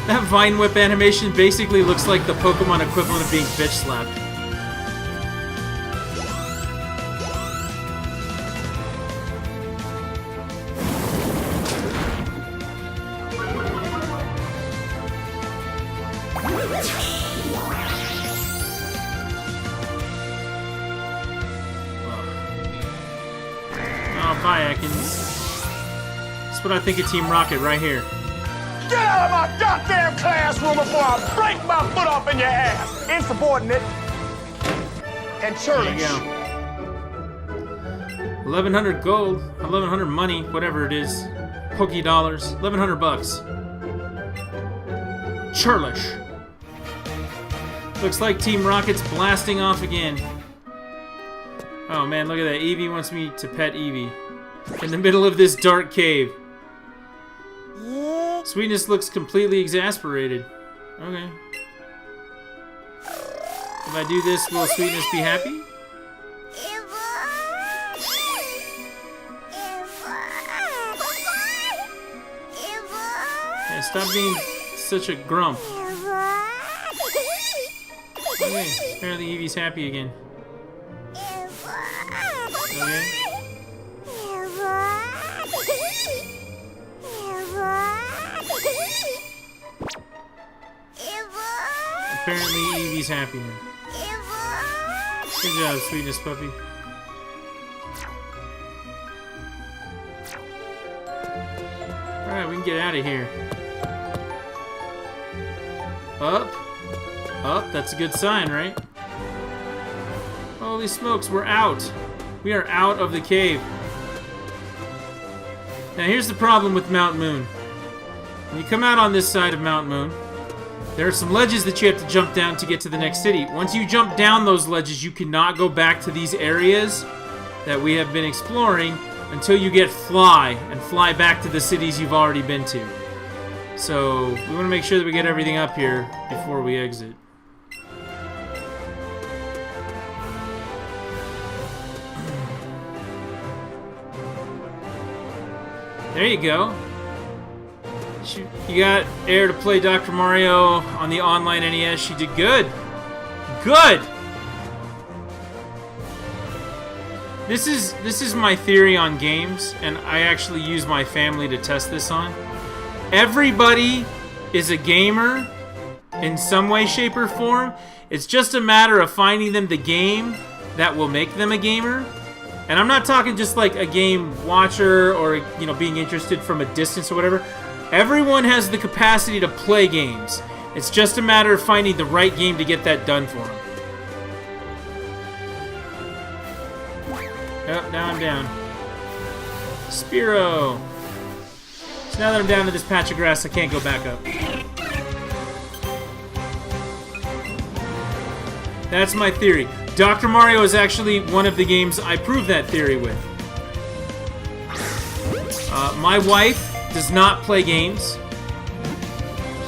That Vine Whip animation basically looks like the Pokemon equivalent of being bitch slapped. Oh, bye, Atkins. That's what I think of Team Rocket right here. Get out of my goddamn classroom before I break my foot off in your ass! Insubordinate and There you churlish. go. 1,100 gold, 1,100 money, whatever it is. Poké dollars, 1,100 bucks. Churlish. Looks like Team Rocket's blasting off again. Oh man, look at that. Eevee wants me to pet Eevee. In the middle of this dark cave. Sweetness looks completely exasperated. Okay. If I do this, will Sweetness be happy? Yeah, stop being such a grump. Okay, apparently Eevee's happy again. Okay. Apparently Eevee's happy now. Good job, Sweetness puppy. Alright, we can get out of here. Up. Up, that's a good sign, right? Holy smokes, we're out. We are out of the cave. Now here's the problem with Mount Moon. When you come out on this side of Mount Moon, there are some ledges that you have to jump down to get to the next city. Once you jump down those ledges, you cannot go back to these areas that we have been exploring until you get Fly, and fly back to the cities you've already been to. So, we want to make sure that we get everything up here before we exit. There you go. You got Air to play Dr. Mario on the online NES. She did good. Good! This is my theory on games, and I actually use my family to test this on. Everybody is a gamer in some way, shape, or form. It's just a matter of finding them the game that will make them a gamer. And I'm not talking just like a game watcher or, you know, being interested from a distance or whatever. Everyone has the capacity to play games. It's just a matter of finding the right game to get that done for them. Oh, now I'm down. Spearow. So now that I'm down to this patch of grass, I can't go back up. That's my theory. Dr. Mario is actually one of the games I prove that theory with. My wife does not play games.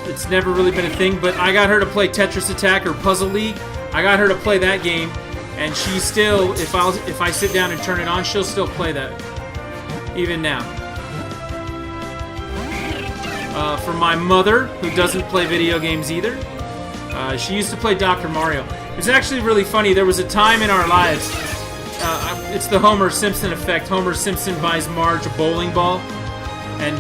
It's never really been a thing, but I got her to play Tetris Attack or Puzzle League. I got her to play that game, and she still, if I sit down and turn it on, she'll still play that, even now. For my mother, who doesn't play video games either, she used to play Dr. Mario. It was actually really funny. There was a time in our lives, it's the Homer Simpson effect. Homer Simpson buys Marge a bowling ball and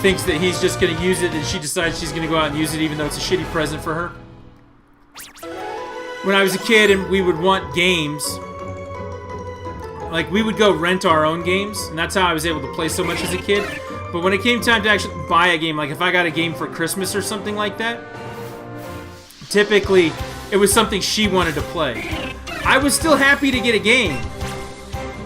thinks that he's just going to use it, and she decides she's going to go out and use it even though it's a shitty present for her. When I was a kid and we would want games, like we would go rent our own games, and that's how I was able to play so much as a kid. But when it came time to actually buy a game, like if I got a game for Christmas or something like that, typically it was something she wanted to play. I was still happy to get a game.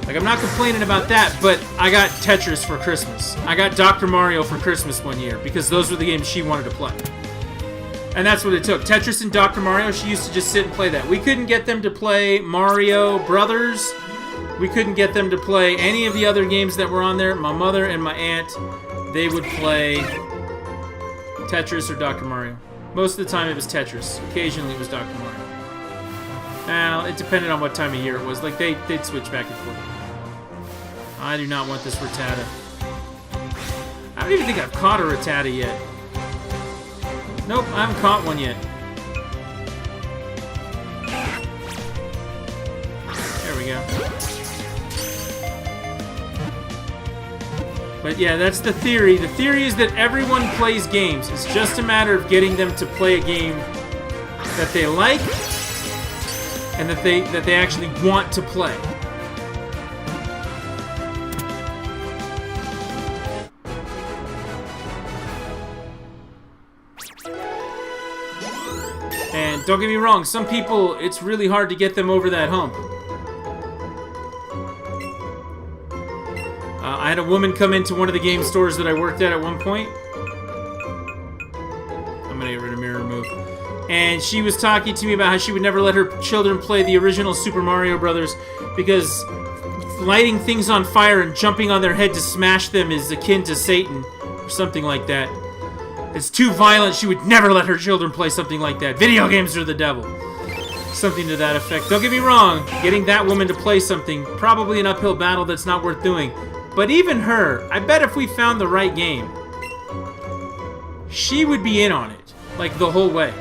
Like, I'm not complaining about that, but I got Tetris for Christmas. I got Dr. Mario for Christmas one year because those were the games she wanted to play. And that's what it took. Tetris and Dr. Mario, she used to just sit and play that. We couldn't get them to play Mario Brothers We couldn't get them to play any of the other games that were on there. My mother and my aunt, they would play Tetris or Dr. Mario. Most of the time it was Tetris. Occasionally it was Dr. Mario. Now, it depended on what time of year it was. Like, they'd switch back and forth. I do not want this Rattata. I don't even think I've caught a Rattata yet. Nope, I haven't caught one yet. There we go. But yeah, that's the theory. The theory is that everyone plays games. It's just a matter of getting them to play a game that they like and that they actually want to play. And don't get me wrong, some people, it's really hard to get them over that hump. I had a woman come into one of the game stores that I worked at one point. I'm gonna get rid of mirror remove. And she was talking to me about how she would never let her children play the original Super Mario Brothers because lighting things on fire and jumping on their head to smash them is akin to Satan, or something like that. It's too violent. She would never let her children play something like that. Video games are the devil. Something to that effect. Don't get me wrong, getting that woman to play something, probably an uphill battle that's not worth doing. But even her, I bet if we found the right game, she would be in on it, like the whole way.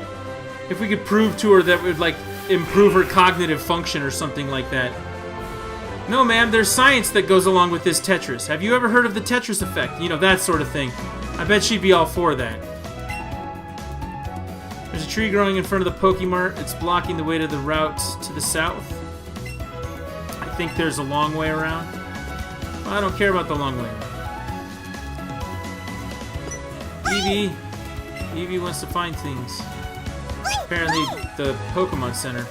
If we could prove to her that would like improve her cognitive function or something like that. No, ma'am, there's science that goes along with this Tetris. Have you ever heard of the Tetris effect? You know, that sort of thing. I bet she'd be all for that. There's a tree growing in front of the Pokemart. It's blocking the way to the route to the south. I think there's a long way around. Well, I don't care about the long way around. Eevee. Eevee wants to find things. Apparently, the Pokemon Center.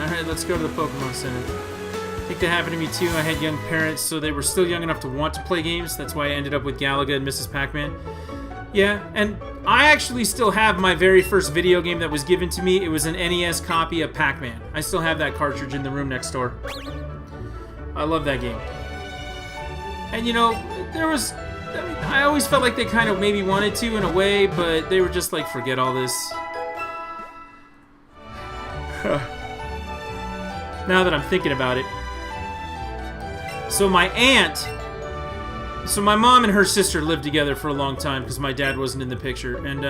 Alright, let's go to the Pokemon Center. I think that happened to me too. I had young parents, so they were still young enough to want to play games. That's why I ended up with Galaga and Mrs. Pac-Man. Yeah, and I actually still have my very first video game that was given to me. It was an NES copy of Pac-Man. I still have that cartridge in the room next door. I love that game. And you know, I always felt like they kind of maybe wanted to in a way, but they were just like, forget all this. Now that I'm thinking about it. So my mom and her sister lived together for a long time because my dad wasn't in the picture. And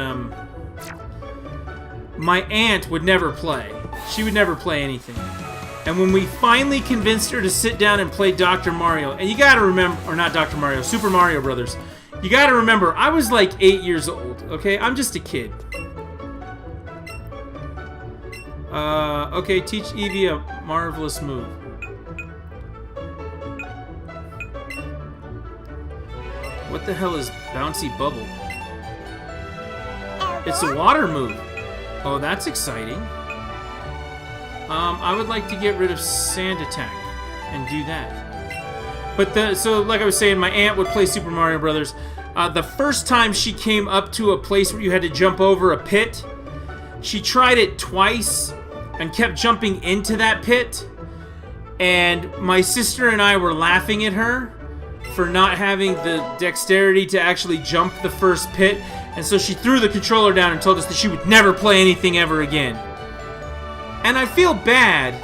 my aunt would never play. She would never play anything. And when we finally convinced her to sit down and play Dr. Mario, and you gotta remember, or not Dr. Mario, Super Mario Brothers. You gotta remember, I was like 8 years old, okay? I'm just a kid. Okay, teach Eevee a marvelous move. What the hell is Bouncy Bubble? It's a water move. Oh, that's exciting. I would like to get rid of Sand Attack and do that. But so like I was saying, my aunt would play Super Mario Brothers. The first time she came up to a place where you had to jump over a pit, she tried it twice and kept jumping into that pit. And my sister and I were laughing at her for not having the dexterity to actually jump the first pit. And so she threw the controller down and told us that she would never play anything ever again. And I feel bad,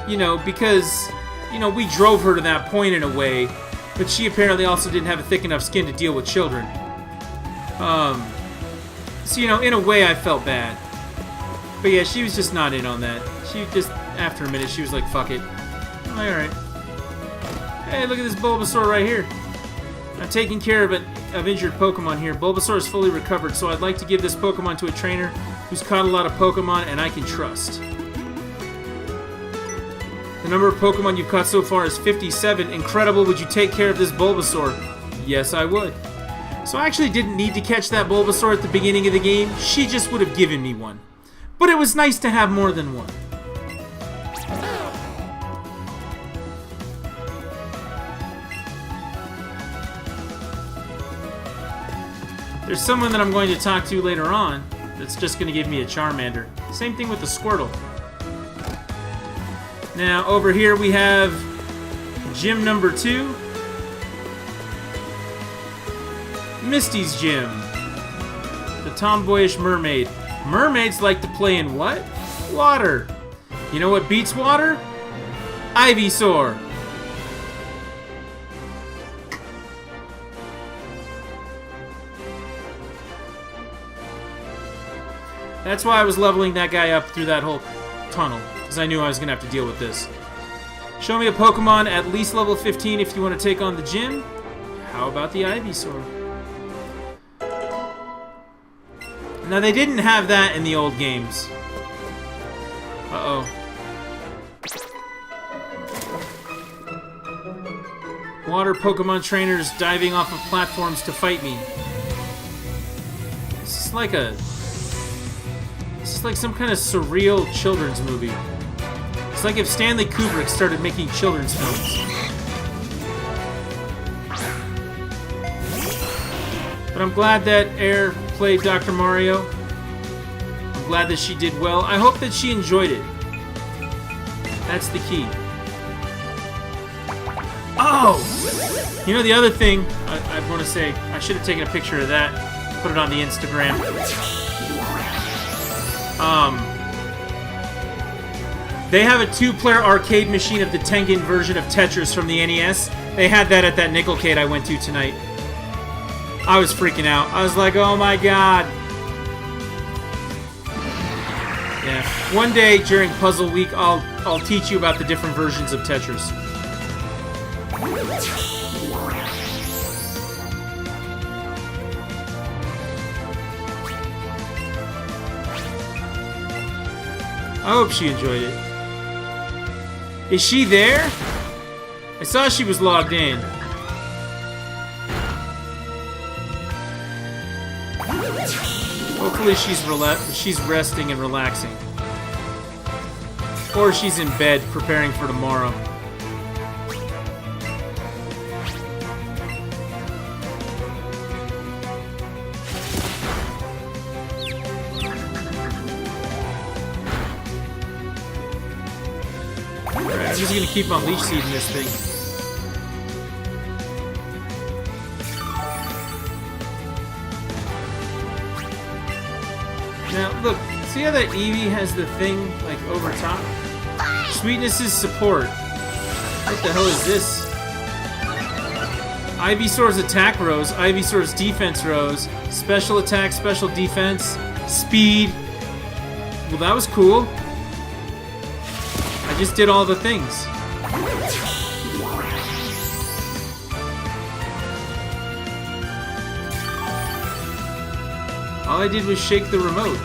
you know, because, you know, we drove her to that point in a way, but she apparently also didn't have a thick enough skin to deal with children. So, you know, in a way I felt bad. But yeah, she was just not in on that. She just, after a minute, she was like, fuck it. I'm like, alright. Hey, look at this Bulbasaur right here. I'm taking care of injured Pokemon here. Bulbasaur is fully recovered, so I'd like to give this Pokemon to a trainer who's caught a lot of Pokemon and I can trust. The number of Pokemon you've caught so far is 57. Incredible. Would you take care of this Bulbasaur? Yes, I would. So I actually didn't need to catch that Bulbasaur at the beginning of the game. She just would have given me one. But it was nice to have more than one. There's someone that I'm going to talk to later on that's just going to give me a Charmander. Same thing with the Squirtle. Now, over here we have gym number 2. Misty's gym. The tomboyish mermaid. Mermaids like to play in what? Water. You know what beats water? Ivysaur. That's why I was leveling that guy up through that whole tunnel, because I knew I was going to have to deal with this. Show me a Pokemon at least level 15 if you want to take on the gym. How about the Ivysaur? Now, they didn't have that in the old games. Uh-oh. Water Pokemon trainers diving off of platforms to fight me. This is like a... This is like some kind of surreal children's movie. It's like if Stanley Kubrick started making children's films. But I'm glad that Air played Dr. Mario. I'm glad that she did well. I hope that she enjoyed it. That's the key. Oh! You know the other thing I want to say, I should have taken a picture of that, put it on the Instagram. They have a 2-player arcade machine of the Tengen version of Tetris from the NES. They had that at that Nickelcade I went to tonight. I was freaking out. I was like, oh my god. Yeah. One day during Puzzle Week, I'll teach you about the different versions of Tetris. I hope she enjoyed it. Is she there? I saw she was logged in. Hopefully she's resting and relaxing. Or she's in bed preparing for tomorrow. I'm just gonna keep on leech seeding this thing. Now, look, see how that Eevee has the thing, like, over top? Sweetness is support. What the hell is this? Ivysaur's attack rose, Ivysaur's defense rose, special attack, special defense, speed. Well, that was cool. I just did all the things. All I did was shake the remote.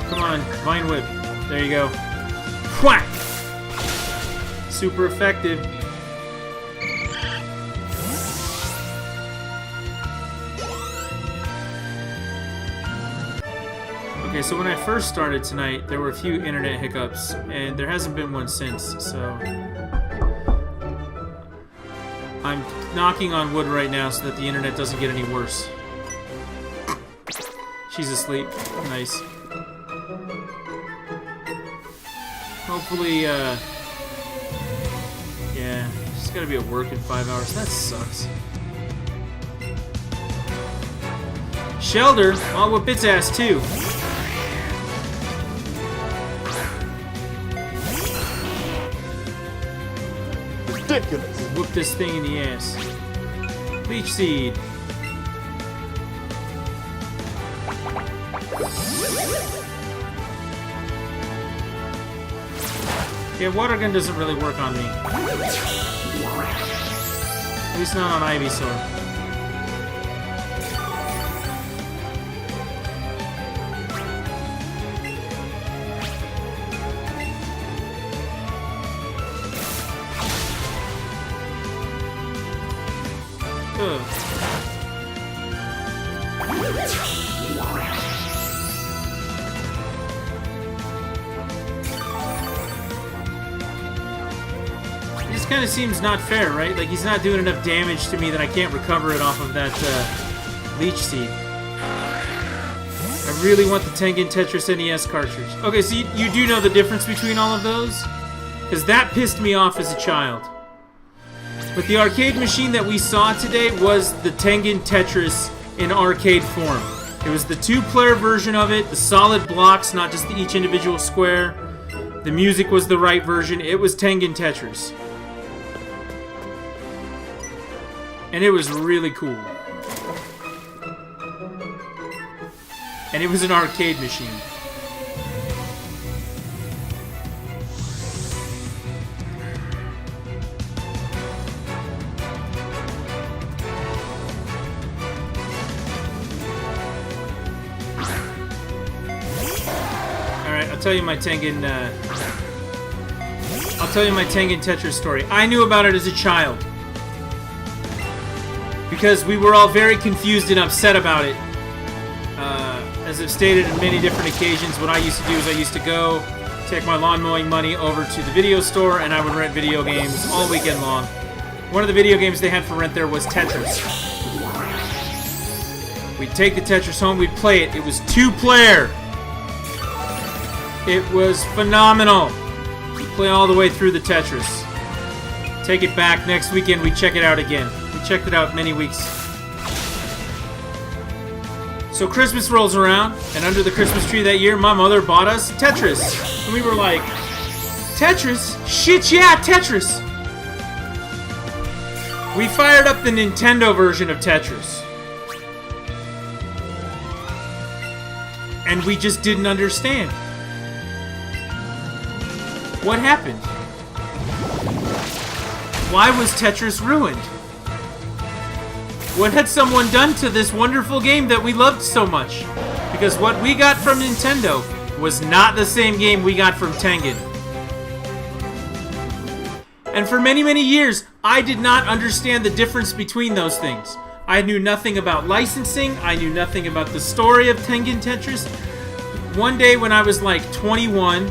Come on, Vine Whip. There you go. Whack! Super effective. Okay, so when I first started tonight, there were a few internet hiccups, and there hasn't been one since, so... I'm knocking on wood right now so that the internet doesn't get any worse. She's asleep. Nice. Hopefully, yeah. She's gotta be at work in 5 hours. That sucks. Shelter? I'll whip its ass too. Ridiculous. Whoop this thing in the ass. Leech Seed. Yeah, Water Gun doesn't really work on me. At least not on Ivysaur. This kind of seems not fair, right? Like, he's not doing enough damage to me that I can't recover it off of that Leech Seed. I really want the Tengen Tetris NES cartridge. Okay, so you do know the difference between all of those? Because that pissed me off as a child. But the arcade machine that we saw today was the Tengen Tetris in arcade form. It was the 2-player version of it, the solid blocks, not just each individual square. The music was the right version. It was Tengen Tetris. And it was really cool. And it was an arcade machine. Alright, I'll tell you my Tengen Tetris story. I knew about it as a child. Because we were all very confused and upset about it. As I've stated on many different occasions, what I used to do is I used to go take my lawn mowing money over to the video store and I would rent video games all weekend long. One of the video games they had for rent there was Tetris. We'd take the Tetris home, we'd play it. It was 2-player. It was phenomenal. We'd play all the way through the Tetris. Take it back next weekend, we'd check it out again. We checked it out many weeks. So Christmas rolls around, and under the Christmas tree that year, my mother bought us Tetris. And we were like, Tetris? Shit, yeah, Tetris! We fired up the Nintendo version of Tetris. And we just didn't understand. What happened? Why was Tetris ruined? What had someone done to this wonderful game that we loved so much? Because what we got from Nintendo was not the same game we got from Tengen. And for many, many years, I did not understand the difference between those things. I knew nothing about licensing. I knew nothing about the story of Tengen Tetris. One day when I was like 21,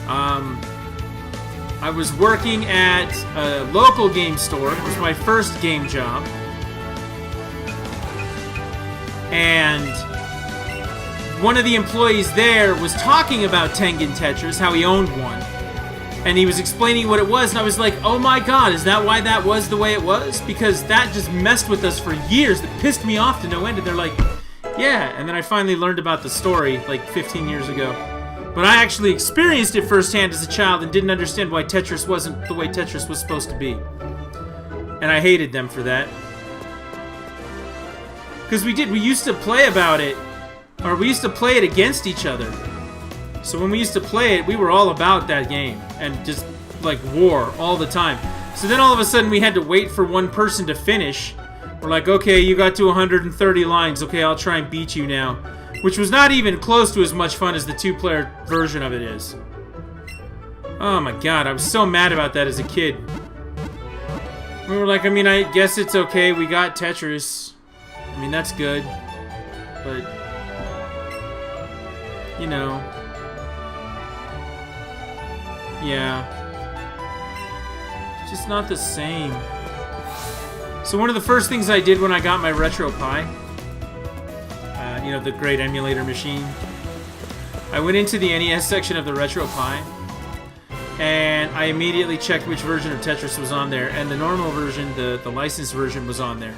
I was working at a local game store. It was my first game job. And one of the employees there was talking about Tengen Tetris, how he owned one. And he was explaining what it was, and I was like, oh my god, is that why that was the way it was? Because that just messed with us for years. It pissed me off to no end. And they're like, yeah. And then I finally learned about the story like 15 years ago. But I actually experienced it firsthand as a child and didn't understand why Tetris wasn't the way Tetris was supposed to be. And I hated them for that. Because we used to play about it, or we used to play it against each other. So when we used to play it, we were all about that game, and just, like, war all the time. So then all of a sudden we had to wait for one person to finish. We're like, okay, you got to 130 lines, okay, I'll try and beat you now. Which was not even close to as much fun as the 2-player version of it is. Oh my god, I was so mad about that as a kid. We were like, I mean, I guess it's okay, we got Tetris. I mean, that's good, but, you know, yeah, just not the same. So one of the first things I did when I got my RetroPie, you know, the great emulator machine, I went into the NES section of the RetroPie, and I immediately checked which version of Tetris was on there, and the normal version, the licensed version, was on there.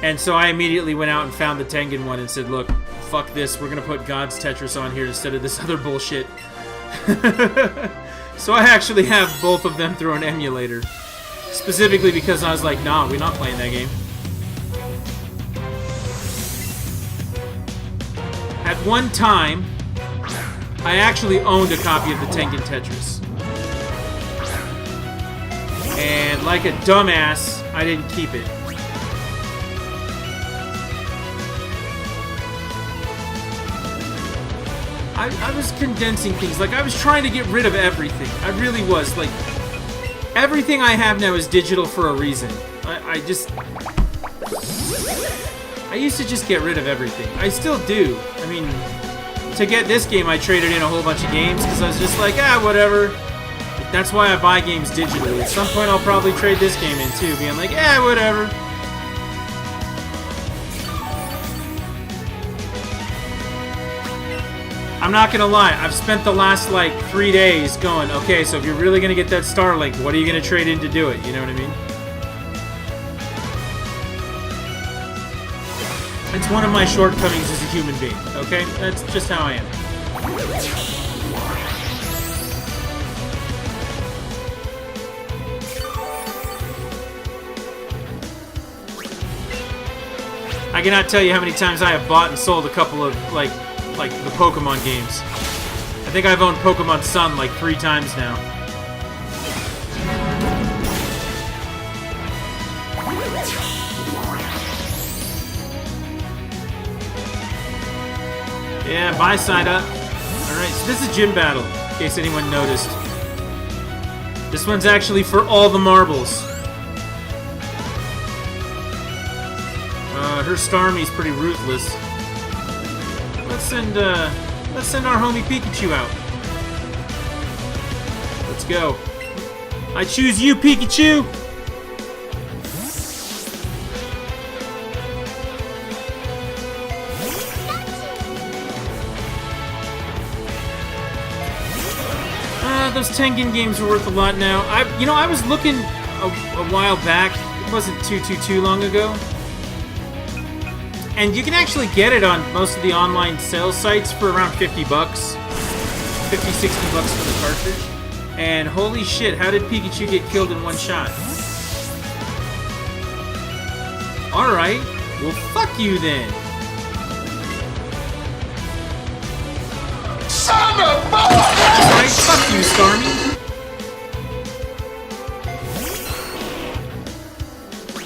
And so I immediately went out and found the Tengen one and said, look, fuck this, we're gonna put God's Tetris on here instead of this other bullshit. So I actually have both of them through an emulator. Specifically because I was like, nah, we're not playing that game. At one time, I actually owned a copy of the Tengen Tetris. And like a dumbass, I didn't keep it. I was condensing things. Like, I was trying to get rid of everything. I really was. Like, everything I have now is digital for a reason. I used to just get rid of everything. I still do. I mean, to get this game, I traded in a whole bunch of games because I was just like, whatever. That's why I buy games digitally. At some point, I'll probably trade this game in too, being like, whatever. I'm not gonna lie, I've spent the last like 3 days going, okay, so if you're really gonna get that Starlink, what are you gonna trade in to do it? You know what I mean? It's one of my shortcomings as a human being, okay? That's just how I am. I cannot tell you how many times I have bought and sold a couple of, like the Pokemon games. I think I've owned Pokemon Sun like 3 times now. Yeah, buy side up. Alright, so this is Gym Battle, in case anyone noticed. This one's actually for all the marbles. Her Starmie's pretty ruthless. Let's send our homie Pikachu out. Let's go. I choose you, Pikachu! Those Tengen games are worth a lot now. I was looking a while back. It wasn't too long ago. And you can actually get it on most of the online sales sites for around 50 bucks. 50, 60 bucks for the cartridge. And holy shit, how did Pikachu get killed in one shot? Alright, well fuck you then. Son of a... Alright, fuck you, Starmie.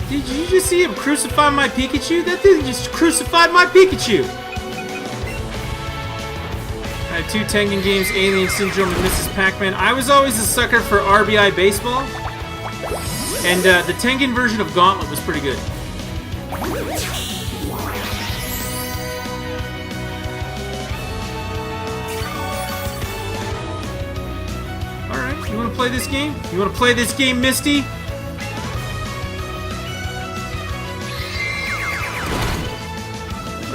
Did you just see him crucify my Pikachu? That thing just crucified my Pikachu! I have 2 Tengen games, Alien Syndrome and Mrs. Pac-Man. I was always a sucker for RBI Baseball. And the Tengen version of Gauntlet was pretty good. Alright, you wanna play this game? You wanna play this game, Misty?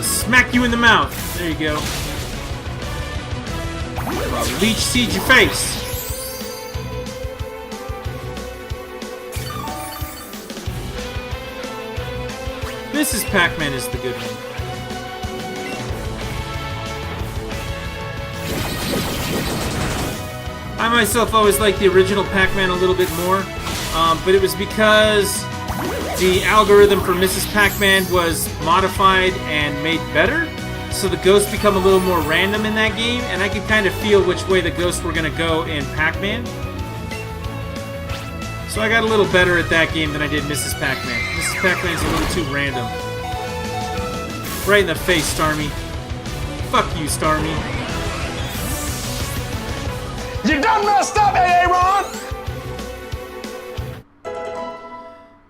Smack you in the mouth. There you go. Leech seed your face. Mrs. Pac-Man is the good one. I myself always liked the original Pac-Man a little bit more, but it was because the algorithm for Mrs. Pac-Man was modified and made better, so the ghosts become a little more random in that game, and I could kind of feel which way the ghosts were going to go in Pac-Man. So I got a little better at that game than I did Mrs. Pac-Man. Mrs. Pac-Man's a little too random. Right in the face, Starmie. Fuck you, Starmie. You done messed up, Aaron!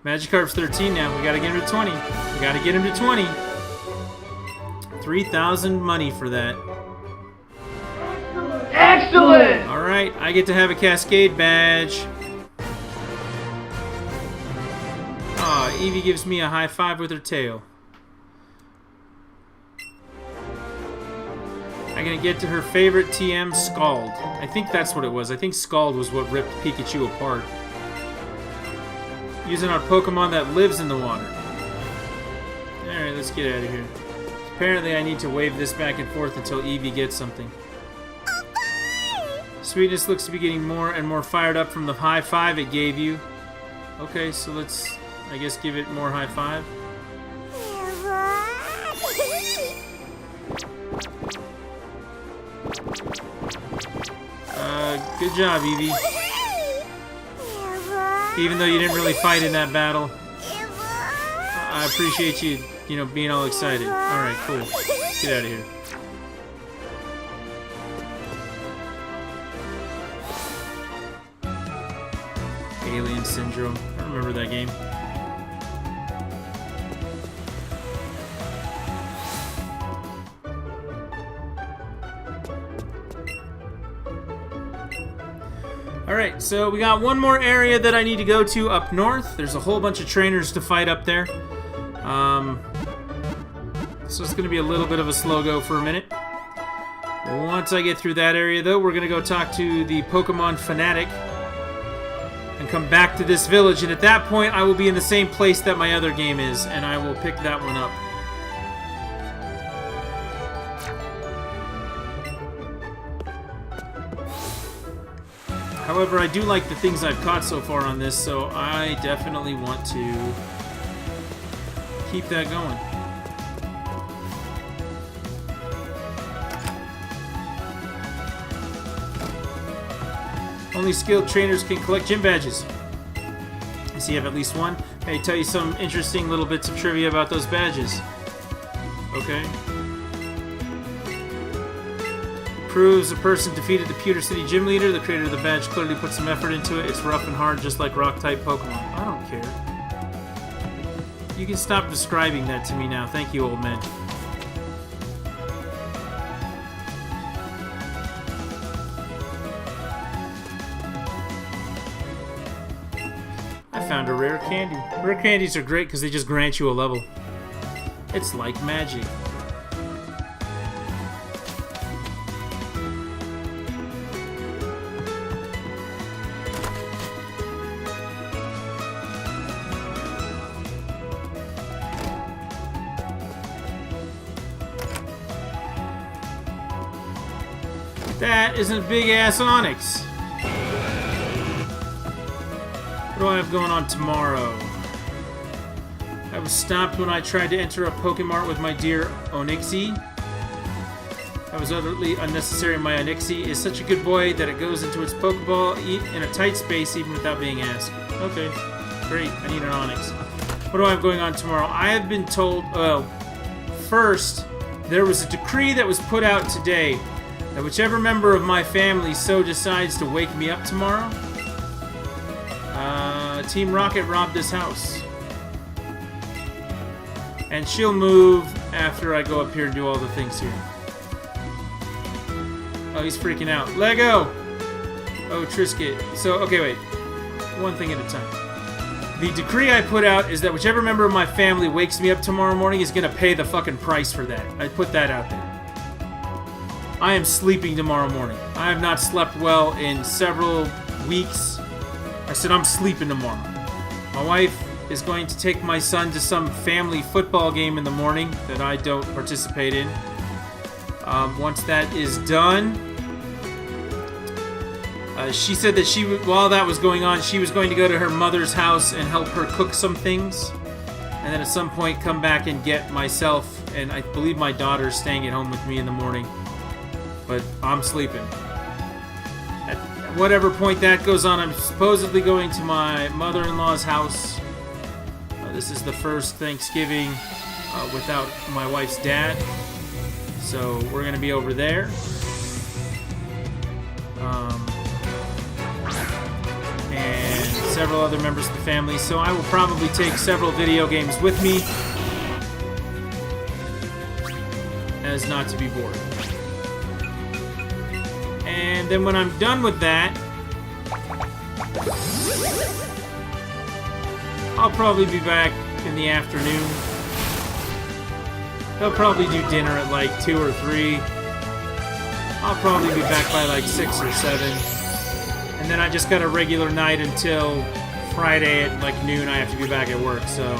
Magikarp's 13 now. We gotta get him to 20. We gotta get him to 20. 3,000 money for that. Excellent! Alright, I get to have a Cascade badge. Aw, Eevee gives me a high five with her tail. I'm gonna get to her favorite TM, Scald. I think that's what it was. I think Scald was what ripped Pikachu apart. Using our Pokemon that lives in the water. Alright, let's get out of here. Apparently I need to wave this back and forth until Eevee gets something. Sweetness looks to be getting more and more fired up from the high five it gave you. Okay, so let's, I guess, give it more high five. Good job, Eevee. Even though you didn't really fight in that battle. I appreciate you, being all excited. Alright, cool. Get out of here. Alien Syndrome. I remember that game. Alright, so we got one more area that I need to go to up north. There's a whole bunch of trainers to fight up there. So it's going to be a little bit of a slow go for a minute. Once I get through that area, though, we're going to go talk to the Pokemon Fanatic and come back to this village. And at that point, I will be in the same place that my other game is, and I will pick that one up. However, I do like the things I've caught so far on this, so I definitely want to keep that going. Only skilled trainers can collect gym badges. I see you have at least one. Hey, tell you some interesting little bits of trivia about those badges. Okay. Proves a person defeated the Pewter City gym leader. The creator of the badge clearly put some effort into it. It's rough and hard, just like rock-type Pokemon. I don't care. You can stop describing that to me now. Thank you, old man. I found a rare candy. Rare candies are great because they just grant you a level. It's like magic. That isn't a big-ass Onyx. What do I have going on tomorrow? I was stopped when I tried to enter a Pokemart with my dear Onyxie. That was utterly unnecessary. My Onyxie is such a good boy that it goes into its Pokeball in a tight space even without being asked. Okay, great. I need an Onyx. What do I have going on tomorrow? I have been told... Well, first, there was a decree that was put out today that whichever member of my family so decides to wake me up tomorrow, Team Rocket robbed this house. And she'll move after I go up here and do all the things here. Oh, he's freaking out. Lego! Oh, Trisket. So, okay, wait. One thing at a time. The decree I put out is that whichever member of my family wakes me up tomorrow morning is going to pay the fucking price for that. I put that out there. I am sleeping tomorrow morning. I have not slept well in several weeks. I said I'm sleeping tomorrow. My wife is going to take my son to some family football game in the morning that I don't participate in. Once that is done, she said that while that was going on, she was going to go to her mother's house and help her cook some things. And then at some point come back and get myself, and I believe my daughter staying at home with me in the morning. But I'm sleeping. At whatever point that goes on, I'm supposedly going to my mother-in-law's house. This is the first Thanksgiving without my wife's dad. So we're going to be over there. And several other members of the family. So I will probably take several video games with me as not to be bored. And then when I'm done with that, I'll probably be back in the afternoon. They'll probably do dinner at like 2 or 3. I'll probably be back by like 6 or 7. And then I just got a regular night until Friday at like noon. I have to be back at work, so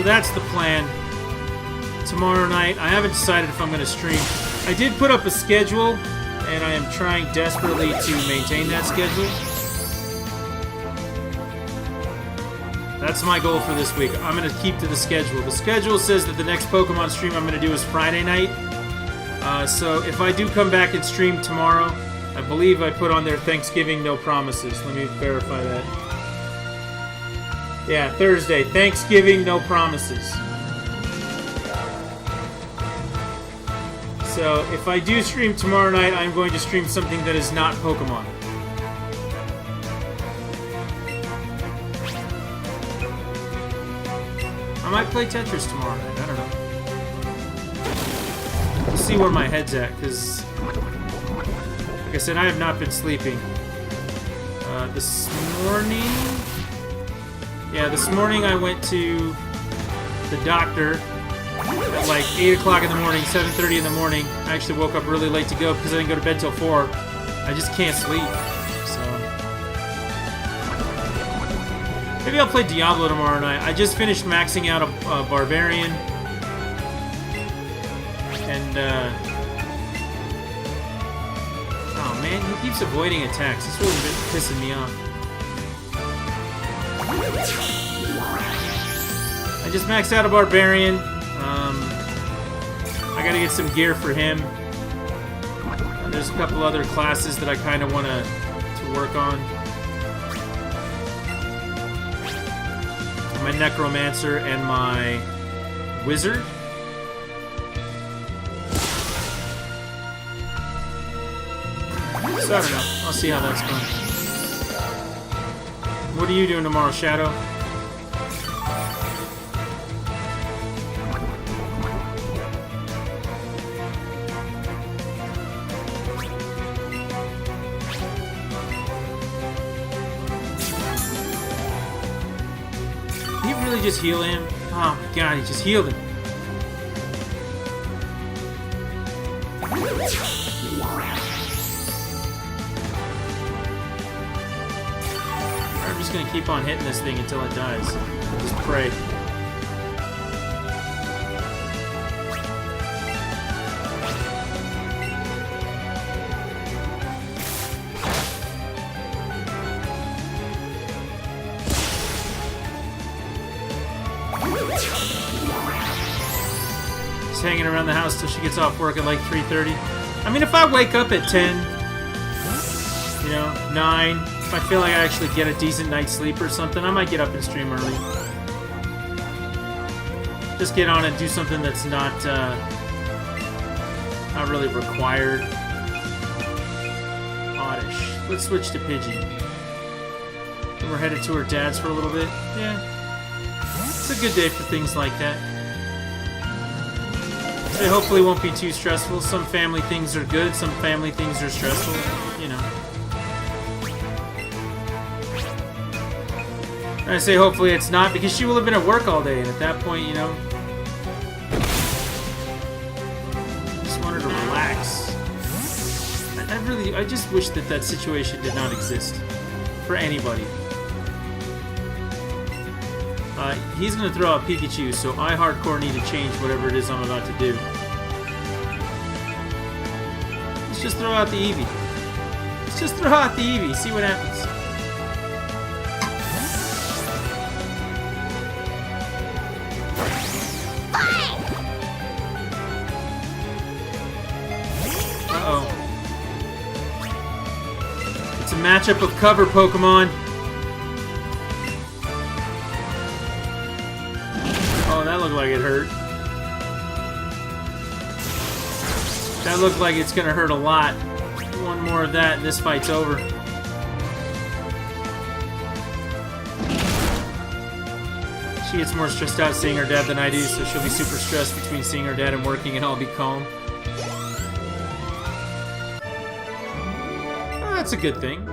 that's the plan. Tomorrow night, I haven't decided if I'm going to stream. I did put up a schedule, and I am trying desperately to maintain that schedule. That's my goal for this week. I'm going to keep to the schedule. The schedule says that the next Pokemon stream I'm going to do is Friday night. So if I do come back and stream tomorrow, I believe I put on there Thanksgiving, no promises. Let me verify that. Yeah, Thursday, Thanksgiving, no promises. So if I do stream tomorrow night, I'm going to stream something that is not Pokemon. I might play Tetris tomorrow night. I don't know. We'll see where my head's at, because, like I said, I have not been sleeping. This morning I went to the doctor at like 8 o'clock in the morning, 7:30 in the morning. I actually woke up really late to go because I didn't go to bed till 4. I just can't sleep. So maybe I'll play Diablo tomorrow night. I just finished maxing out a Barbarian. And, oh man, he keeps avoiding attacks. It's really pissing me off. I just maxed out a Barbarian. I gotta get some gear for him. There's a couple other classes that I kind of want to work on. My Necromancer and my Wizard. So I don't know. I'll see how that's going. What are you doing tomorrow, Shadow? Did he really just heal him? Oh my god, he just healed him. I'm just gonna keep on hitting this thing until it dies. Just pray. Just hanging around the house till she gets off work at like 3:30. I mean, if I wake up at 10, you know, 9, if I feel like I actually get a decent night's sleep or something, I might get up and stream early. Just get on and do something that's not really required. Oddish. Let's switch to Pidgey. And we're headed to her dad's for a little bit. Yeah. It's a good day for things like that. It hopefully won't be too stressful. Some family things are good, some family things are stressful, you know. I say hopefully it's not, because she will have been at work all day, and at that point, you know, I just want her to relax. I just wish that that situation did not exist for anybody. He's going to throw out Pikachu, so I hardcore need to change whatever it is I'm about to do. Let's just throw out the Eevee. Let's just throw out the Eevee, see what happens. Uh-oh. It's a matchup of cover Pokemon. That looked like it hurt. That looked like it's gonna hurt a lot. One more of that and this fight's over. She gets more stressed out seeing her dad than I do, so she'll be super stressed between seeing her dad and working, and I'll be calm. Well, that's a good thing.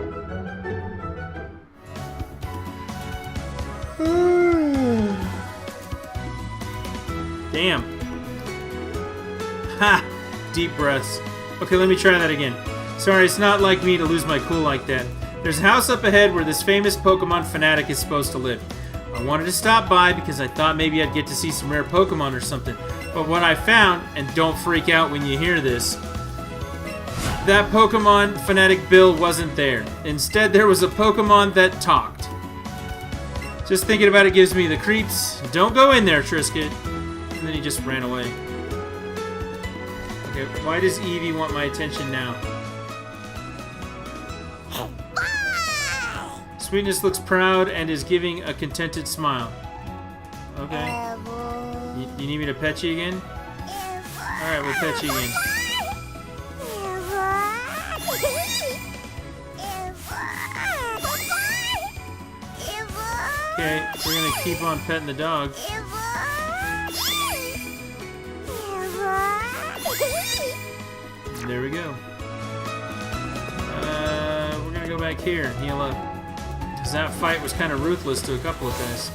Damn. Ha! Deep breaths. Okay, let me try that again. Sorry, it's not like me to lose my cool like that. There's a house up ahead where this famous Pokemon fanatic is supposed to live. I wanted to stop by because I thought maybe I'd get to see some rare Pokemon or something. But what I found, and don't freak out when you hear this, that Pokemon fanatic Bill wasn't there. Instead, there was a Pokemon that talked. Just thinking about it gives me the creeps. Don't go in there, Trisket. And then he just ran away. Okay, why does Eevee want my attention now? Sweetness looks proud and is giving a contented smile. Okay. You need me to pet you again? Alright, we'll pet you again. Okay, we're gonna keep on petting the dog. There we go. We're gonna go back here and heal up. Because that fight was kind of ruthless to a couple of guys.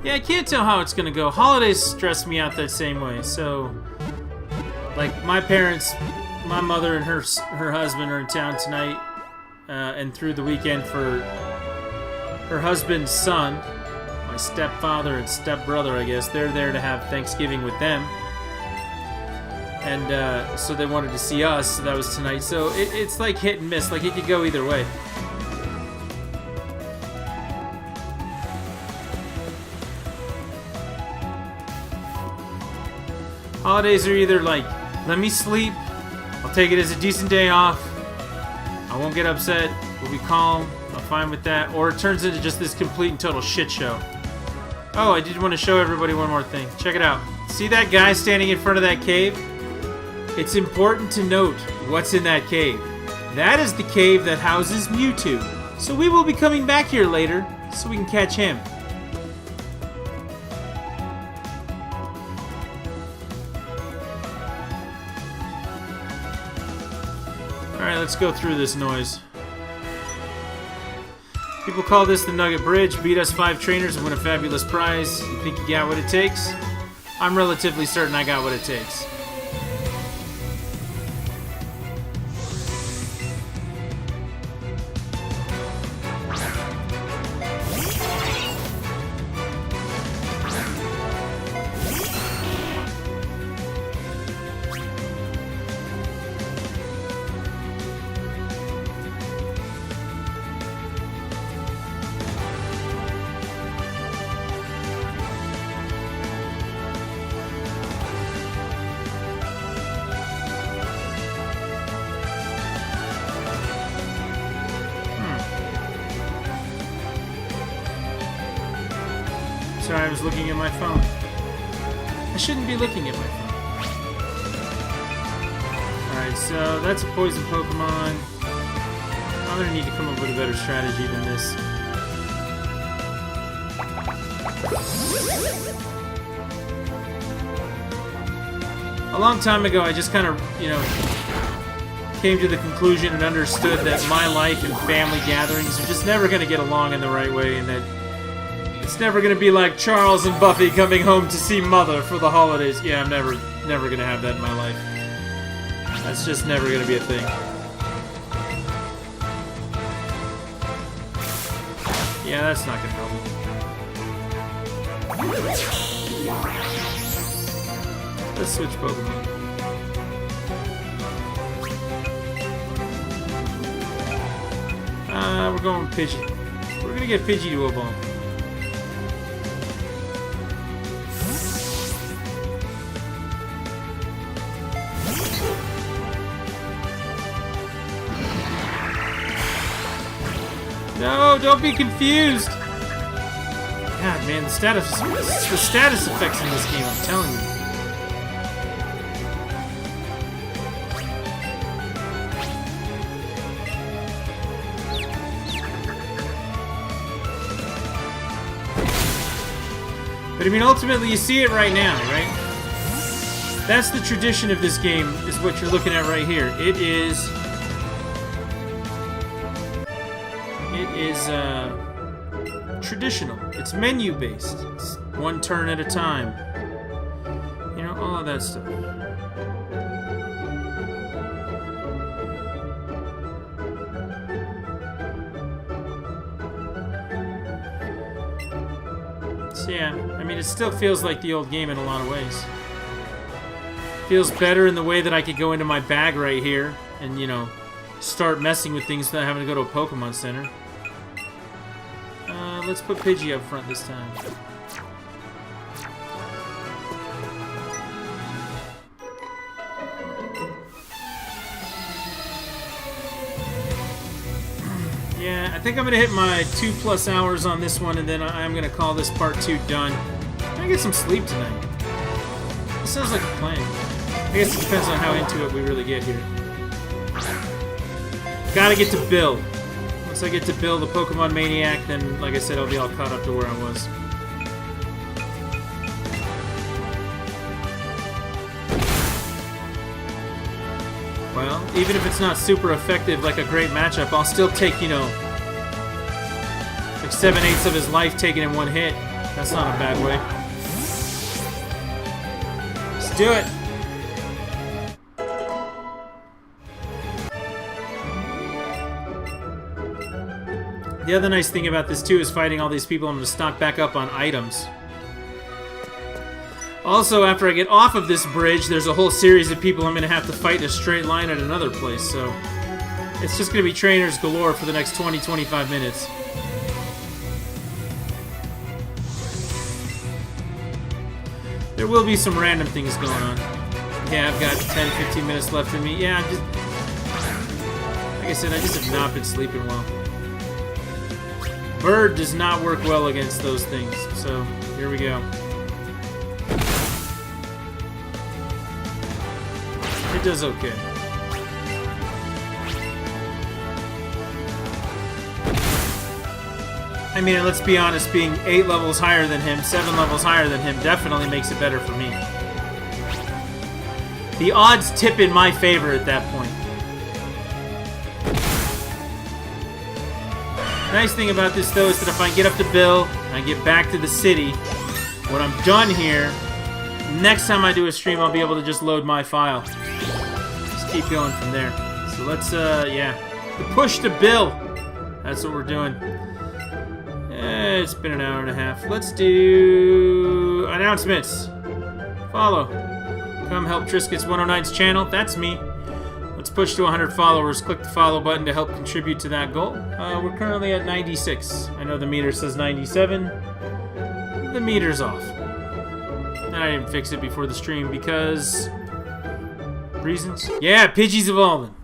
Yeah, I can't tell how it's gonna go. Holidays stress me out that same way. So, like my parents, my mother and her husband are in town tonight, and through the weekend for her husband's son, my stepfather and stepbrother. I guess they're there to have Thanksgiving with them, and so they wanted to see us. So that was tonight. So it's like hit and miss. Like it could go either way. Holidays are either like, let me sleep, I'll take it as a decent day off, I won't get upset, we'll be calm, I'm fine with that, or it turns into just this complete and total shit show. Oh, I did want to show everybody one more thing. Check it out. See that guy standing in front of that cave? It's important to note what's in that cave. That is the cave that houses Mewtwo. So we will be coming back here later so we can catch him. Alright, let's go through this noise. People call this the Nugget Bridge. Beat us 5 trainers and win a fabulous prize. You think you got what it takes? I'm relatively certain I got what it takes. Sorry, I was looking at my phone. I shouldn't be looking at my phone. Alright, so that's a poison Pokemon. I'm gonna need to come up with a better strategy than this. A long time ago, I just kind of, came to the conclusion and understood that my life and family gatherings are just never gonna get along in the right way, and that it's never gonna be like Charles and Buffy coming home to see Mother for the holidays. Yeah, I'm never gonna have that in my life. That's just never gonna be a thing. Yeah, that's not gonna help me. Let's switch Pokemon. We're going Pidgey. We're gonna get Pidgey to evolve. No, don't be confused. God, man, the status effects in this game, I'm telling you. But I mean, ultimately, you see it right now, right? That's the tradition of this game, is what you're looking at right here. It is traditional. It's menu-based. It's one turn at a time. All of that stuff. So yeah, I mean, it still feels like the old game in a lot of ways. Feels better in the way that I could go into my bag right here and, start messing with things without having to go to a Pokemon Center. Let's put Pidgey up front this time. Yeah, I think I'm gonna hit my 2+ hours on this one, and then I'm gonna call this part 2 done. I'm gonna get some sleep tonight. This sounds like a plan. I guess it depends on how into it we really get here. Gotta get to Bill. Once I get to Bill, the Pokemon Maniac, then, like I said, I'll be all caught up to where I was. Well, even if it's not super effective, like a great matchup, I'll still take, like 7/8 of his life taken in one hit. That's not a bad way. Let's do it. The other nice thing about this too is fighting all these people, I'm going to stock back up on items. Also, after I get off of this bridge, there's a whole series of people I'm going to have to fight in a straight line at another place, so it's just going to be trainers galore for the next 20-25 minutes. There will be some random things going on. Yeah, I've got 10-15 minutes left in me. Yeah, I'm just... Like I said, I just have not been sleeping well. Bird does not work well against those things, so here we go. It does okay. I mean, let's be honest, being 8 levels higher than him, 7 levels higher than him, definitely makes it better for me. The odds tip in my favor at that point. Nice thing about this, though, is that if I get up to Bill and I get back to the city, when I'm done here, next time I do a stream, I'll be able to just load my file. Just keep going from there. So let's, yeah. The push to Bill. That's what we're doing. It's been an hour and a half. Let's do announcements. Follow. Come help Triscuits 109's channel. That's me. Let's push to 100 followers. Click the follow button to help contribute to that goal. We're currently at 96. I know the meter says 97. The meter's off. And I didn't fix it before the stream because... reasons? Yeah, Pidgey's evolving.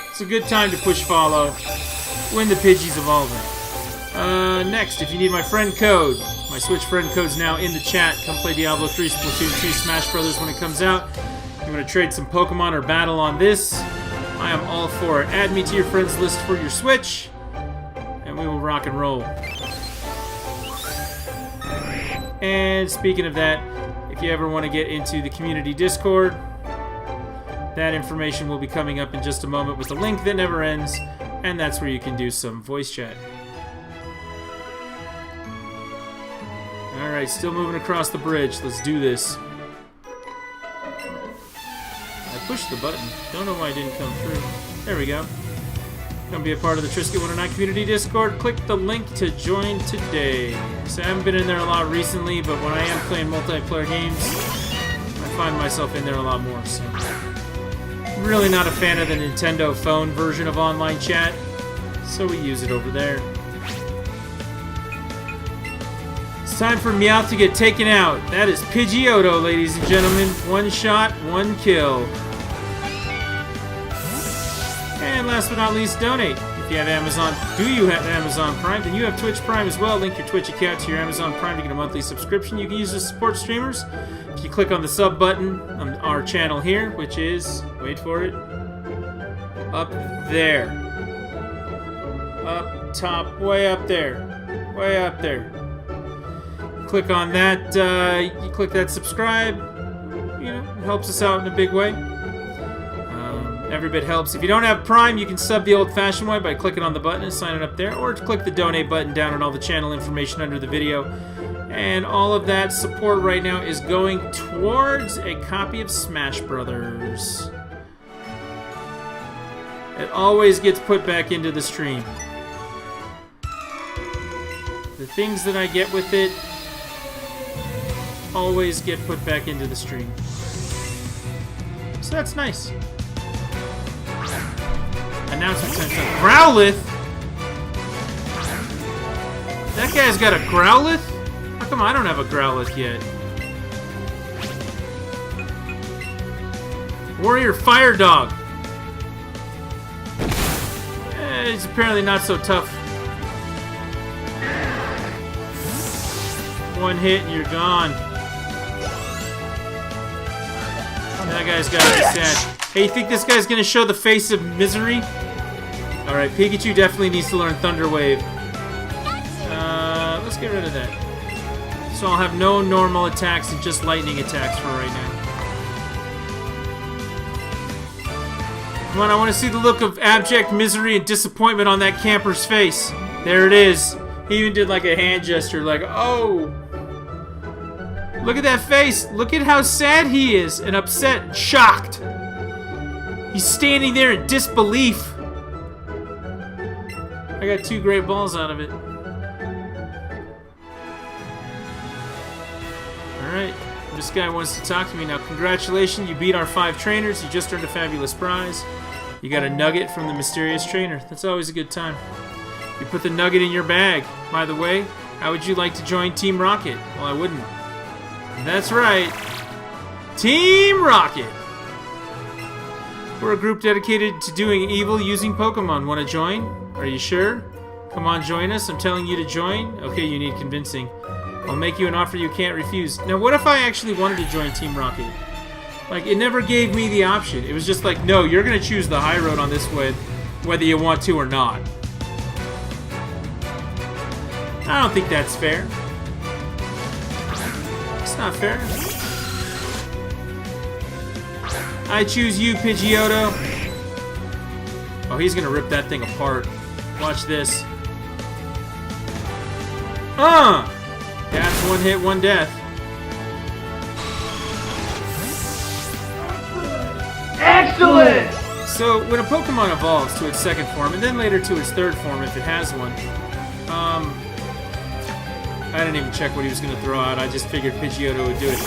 It's a good time to push follow when the Pidgey's evolving. Next, if you need my friend code, my Switch friend code's now in the chat. Come play Diablo 3, Splatoon 2, Smash Brothers when it comes out. You want to trade some Pokemon or battle on this? I am all for it. Add me to your friends list for your Switch, and we will rock and roll. And speaking of that, if you ever want to get into the community Discord, that information will be coming up in just a moment with a link that never ends, and that's where you can do some voice chat. Alright, still moving across the bridge. Let's do this. I pushed the button. Don't know why it didn't come through. There we go. Come be a part of the Triscuit 109 community Discord. Click the link to join today. So I haven't been in there a lot recently, but when I am playing multiplayer games, I find myself in there a lot more. So I'm really not a fan of the Nintendo phone version of online chat, so we use it over there. It's time for Meowth to get taken out. That is Pidgeotto, ladies and gentlemen. One shot, one kill. And last but not least, donate. If you have Amazon, do you have Amazon Prime? Then you have Twitch Prime as well. Link your Twitch account to your Amazon Prime to get a monthly subscription. You can use to support streamers. If you click on the sub button on our channel here, which is, wait for it, up there. Up top, way up there. Way up there. Click on that, you click that subscribe, you know, it helps us out in a big way. Every bit helps. If you don't have Prime, you can sub the old-fashioned way by clicking on the button and signing up there, or click the donate button down on all the channel information under the video. And all of that support right now is going towards a copy of Smash Brothers. It always gets put back into the stream. The things that I get with it always get put back into the stream. So that's nice. Announcement time. Growlithe? That guy's got a Growlithe? How come I don't have a Growlithe yet? Warrior Fire Dog. He's apparently not so tough. One hit and you're gone. That guy's got to be sad. Hey, you think this guy's going to show the face of misery? Alright, Pikachu definitely needs to learn Thunder Wave. Let's get rid of that. So I'll have no normal attacks and just lightning attacks for right now. Come on, I want to see the look of abject misery and disappointment on that camper's face. There it is. He even did like a hand gesture like, oh. Look at that face. Look at how sad he is and upset and shocked. He's standing there in disbelief. I got 2 great balls out of it. Alright. This guy wants to talk to me now. Congratulations, you beat our 5 trainers. You just earned a fabulous prize. You got a nugget from the mysterious trainer. That's always a good time. You put the nugget in your bag. By the way, how would you like to join Team Rocket? Well, I wouldn't. That's right. Team Rocket! We're a group dedicated to doing evil using Pokemon. Want to join? Are you sure? Come on, join us. I'm telling you to join. Okay, you need convincing. I'll make you an offer you can't refuse. Now, what if I actually wanted to join Team Rocket? Like, it never gave me the option. It was just like, no, you're going to choose the high road on this one, whether you want to or not. I don't think that's fair. It's not fair. I choose you, Pidgeotto. Oh, he's going to rip that thing apart. Watch this. That's 1 hit, 1 death. Excellent! So, when a Pokemon evolves to its 2nd form, and then later to its 3rd form if it has one, I didn't even check what he was going to throw out. I just figured Pidgeotto would do it.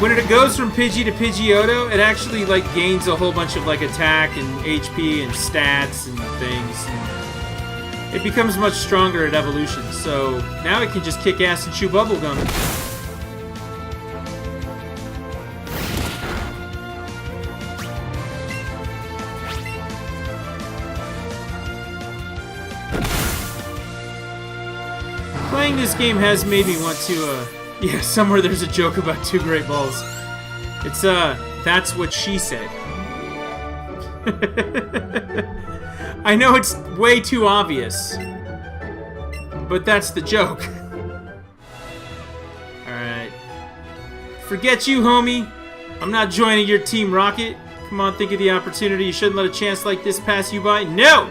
When it goes from Pidgey to Pidgeotto, it actually like gains a whole bunch of like attack and HP and stats and things. And it becomes much stronger at evolution. So now it can just kick ass and chew bubblegum. Playing this game has made me want to, yeah, somewhere there's a joke about 2 great balls. It's, that's what she said. I know it's way too obvious, but that's the joke. Alright. Forget you, homie. I'm not joining your Team Rocket. Come on, think of the opportunity. You shouldn't let a chance like this pass you by. No!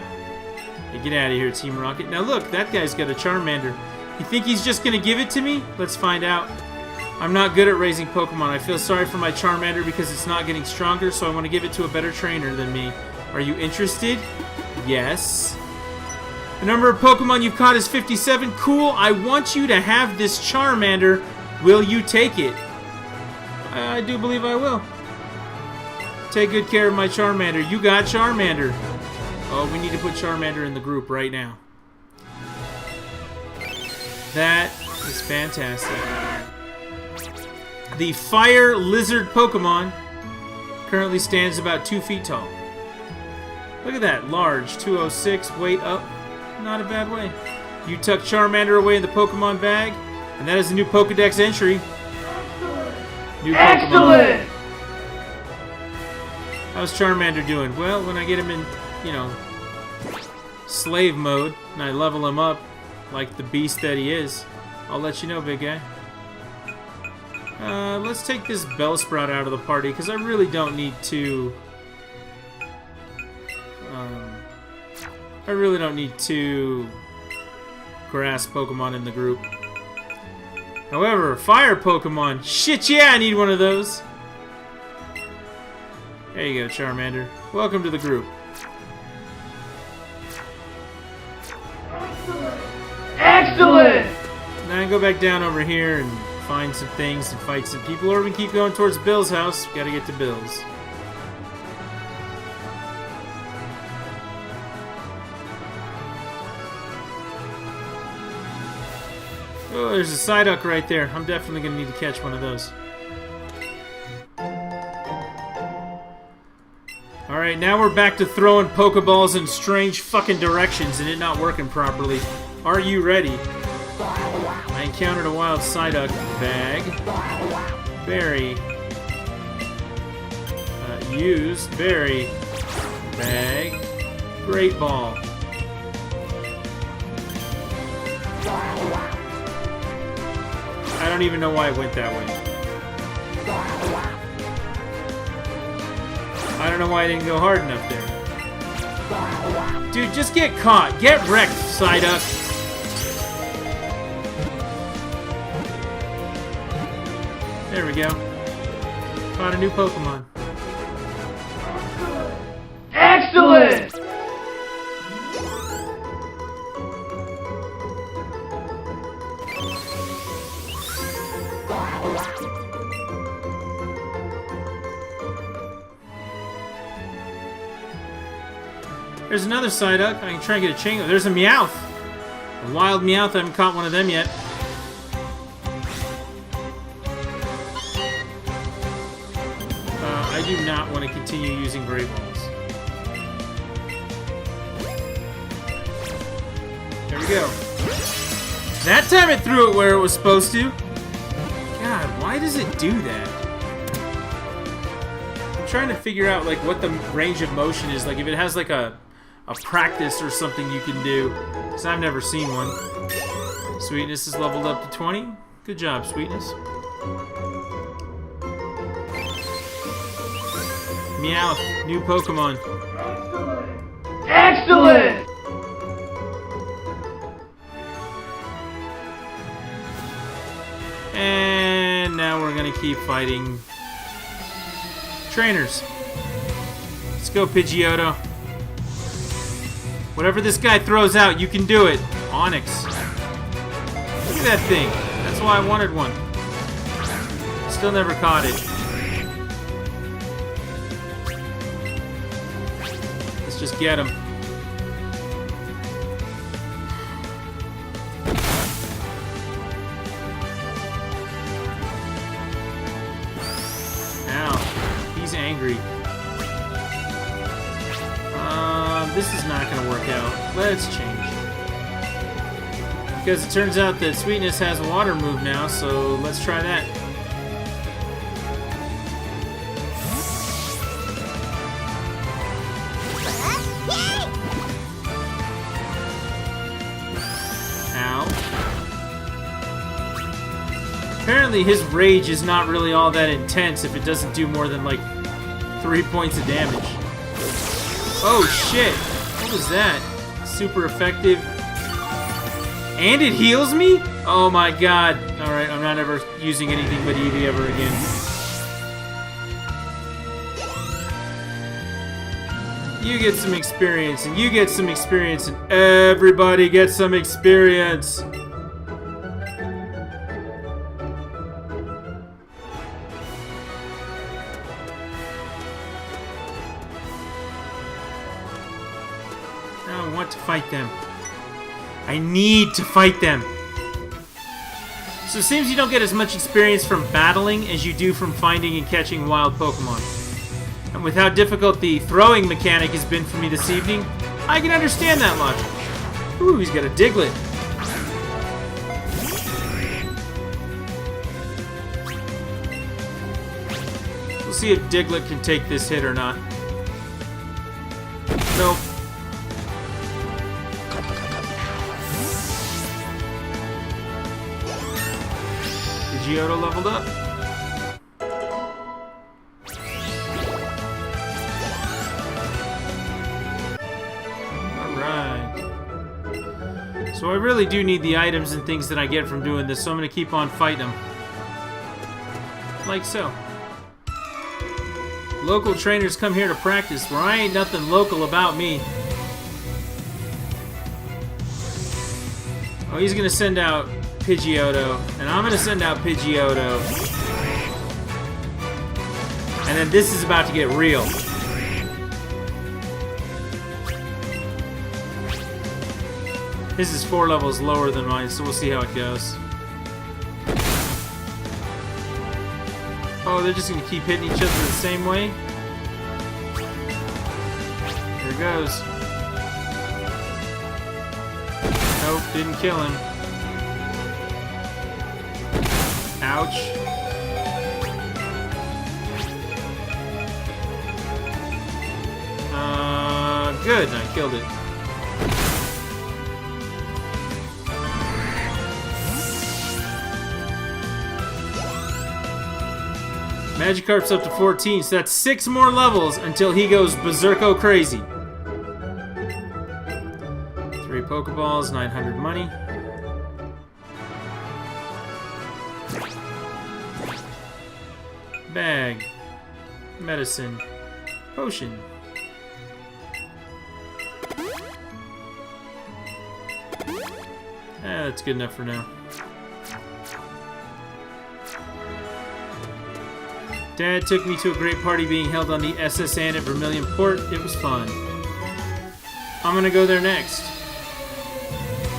Hey, get out of here, Team Rocket. Now look, that guy's got a Charmander. You think he's just gonna give it to me? Let's find out. I'm not good at raising Pokemon. I feel sorry for my Charmander because it's not getting stronger, so I want to give it to a better trainer than me. Are you interested? Yes. The number of Pokemon you've caught is 57. Cool. I want you to have this Charmander. Will you take it? I do believe I will. Take good care of my Charmander. You got Charmander. Oh, we need to put Charmander in the group right now. That is fantastic. The Fire Lizard Pokemon currently stands about 2 feet tall. Look at that, large, 206, weight up. Not a bad way. You tuck Charmander away in the Pokemon bag, and that is a new Pokedex entry. New Excellent! Pokemon. How's Charmander doing? Well, when I get him in, you know, slave mode, and I level him up, like the beast that he is, I'll let you know, big guy. Let's take this Bellsprout out of the party, because I really don't need to... I really don't need two grass Pokemon in the group. However, fire Pokemon, shit yeah, I need one of those. There you go, Charmander. Welcome to the group. Excellent! Now go back down over here and find some things and fight some people, or we can keep going towards Bill's house. Gotta get to Bill's. Oh, there's a Psyduck right there. I'm definitely gonna need to catch one of those. Alright, now we're back to throwing Pokeballs in strange fucking directions and it not working properly. Are you ready? I encountered a wild Psyduck bag. Berry. Used. Berry. Bag. Great Ball. I don't even know why it went that way. I don't know why I didn't go hard enough there. Dude, just get caught. Get wrecked, Psyduck. There we go. Caught a new Pokemon. Excellent! There's another Psyduck. I can try and get a Chango. There's a Meowth. A wild Meowth. I haven't caught one of them yet. I do not want to continue using Great Balls. There we go. That time it threw it where it was supposed to. God, why does it do that? I'm trying to figure out like what the range of motion is. Like if it has like a practice or something you can do. Because I've never seen one. Sweetness is leveled up to 20. Good job, Sweetness. Meowth, new Pokemon. Excellent! And now we're gonna keep fighting trainers. Let's go, Pidgeotto. Whatever this guy throws out, you can do it. Onyx. Look at that thing. That's why I wanted one. Still never caught it. Let's just get him. Ow. He's angry. This is not going to work out. Let's change. Because it turns out that Sweetness has a water move now, so let's try that. Ow. Apparently his rage is not really all that intense if it doesn't do more than like 3 points of damage. Oh shit! What was that? Super effective. And it heals me? Oh my god. Alright, I'm not ever using anything but Eevee ever again. You get some experience, and you get some experience, and everybody gets some experience. I want to fight them. I need to fight them. So it seems you don't get as much experience from battling as you do from finding and catching wild Pokemon. And with how difficult the throwing mechanic has been for me this evening, I can understand that logic. Ooh, he's got a Diglett. We'll see if Diglett can take this hit or not. Nope. Pidgeotto leveled up. Alright. So I really do need the items and things that I get from doing this, so I'm going to keep on fighting them. Like so. Local trainers come here to practice, where I ain't nothing local about me. Oh, he's going to send out Pidgeotto, and I'm gonna send out Pidgeotto, and then this is about to get real. His is 4 levels lower than mine, so we'll see how it goes. Oh, they're just gonna keep hitting each other the same way. Here it goes. Nope, didn't kill him. Ouch. Good, I killed it. Magikarp's up to 14, so that's 6 more levels until he goes berserko crazy. 3 Pokeballs, 900 money. Bag. Medicine. Potion. That's good enough for now. Dad took me to a great party being held on the SS Anne at Vermilion Port. It was fun. I'm gonna go there next.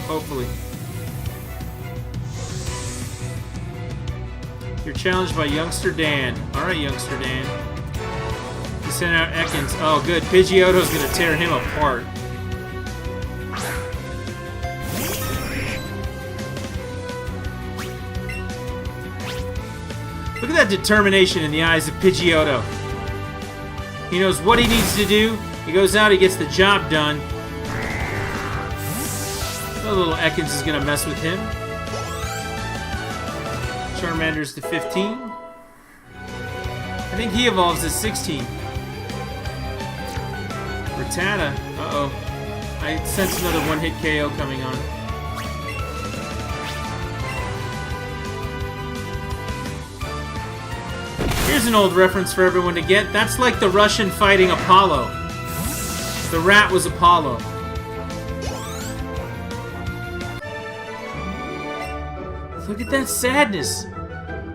Hopefully. You're challenged by Youngster Dan. Alright, Youngster Dan. He sent out Ekans. Oh, good. Pidgeotto's gonna tear him apart. Look at that determination in the eyes of Pidgeotto. He knows what he needs to do. He goes out, he gets the job done. The little Ekans is going to mess with him. Charmander's to 15. I think he evolves to 16. Rattata. Uh-oh. I sense another one-hit KO coming on. Here's an old reference for everyone to get. That's like the Russian fighting Apollo. The rat was Apollo. Look at that sadness.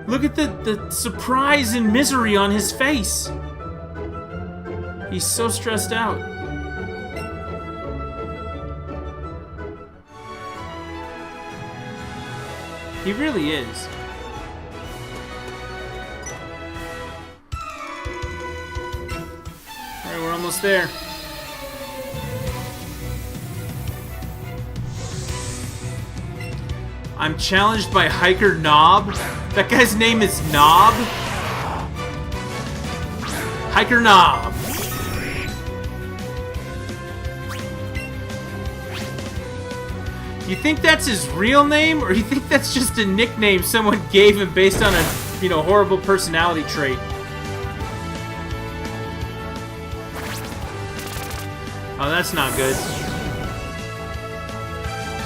Look at the surprise and misery on his face. He's so stressed out. He really is. Alright, we're almost there. I'm challenged by Hiker Knob. That guy's name is Knob. Hiker Knob. Do you think that's his real name, or do you think that's just a nickname someone gave him based on a, horrible personality trait? Oh, that's not good.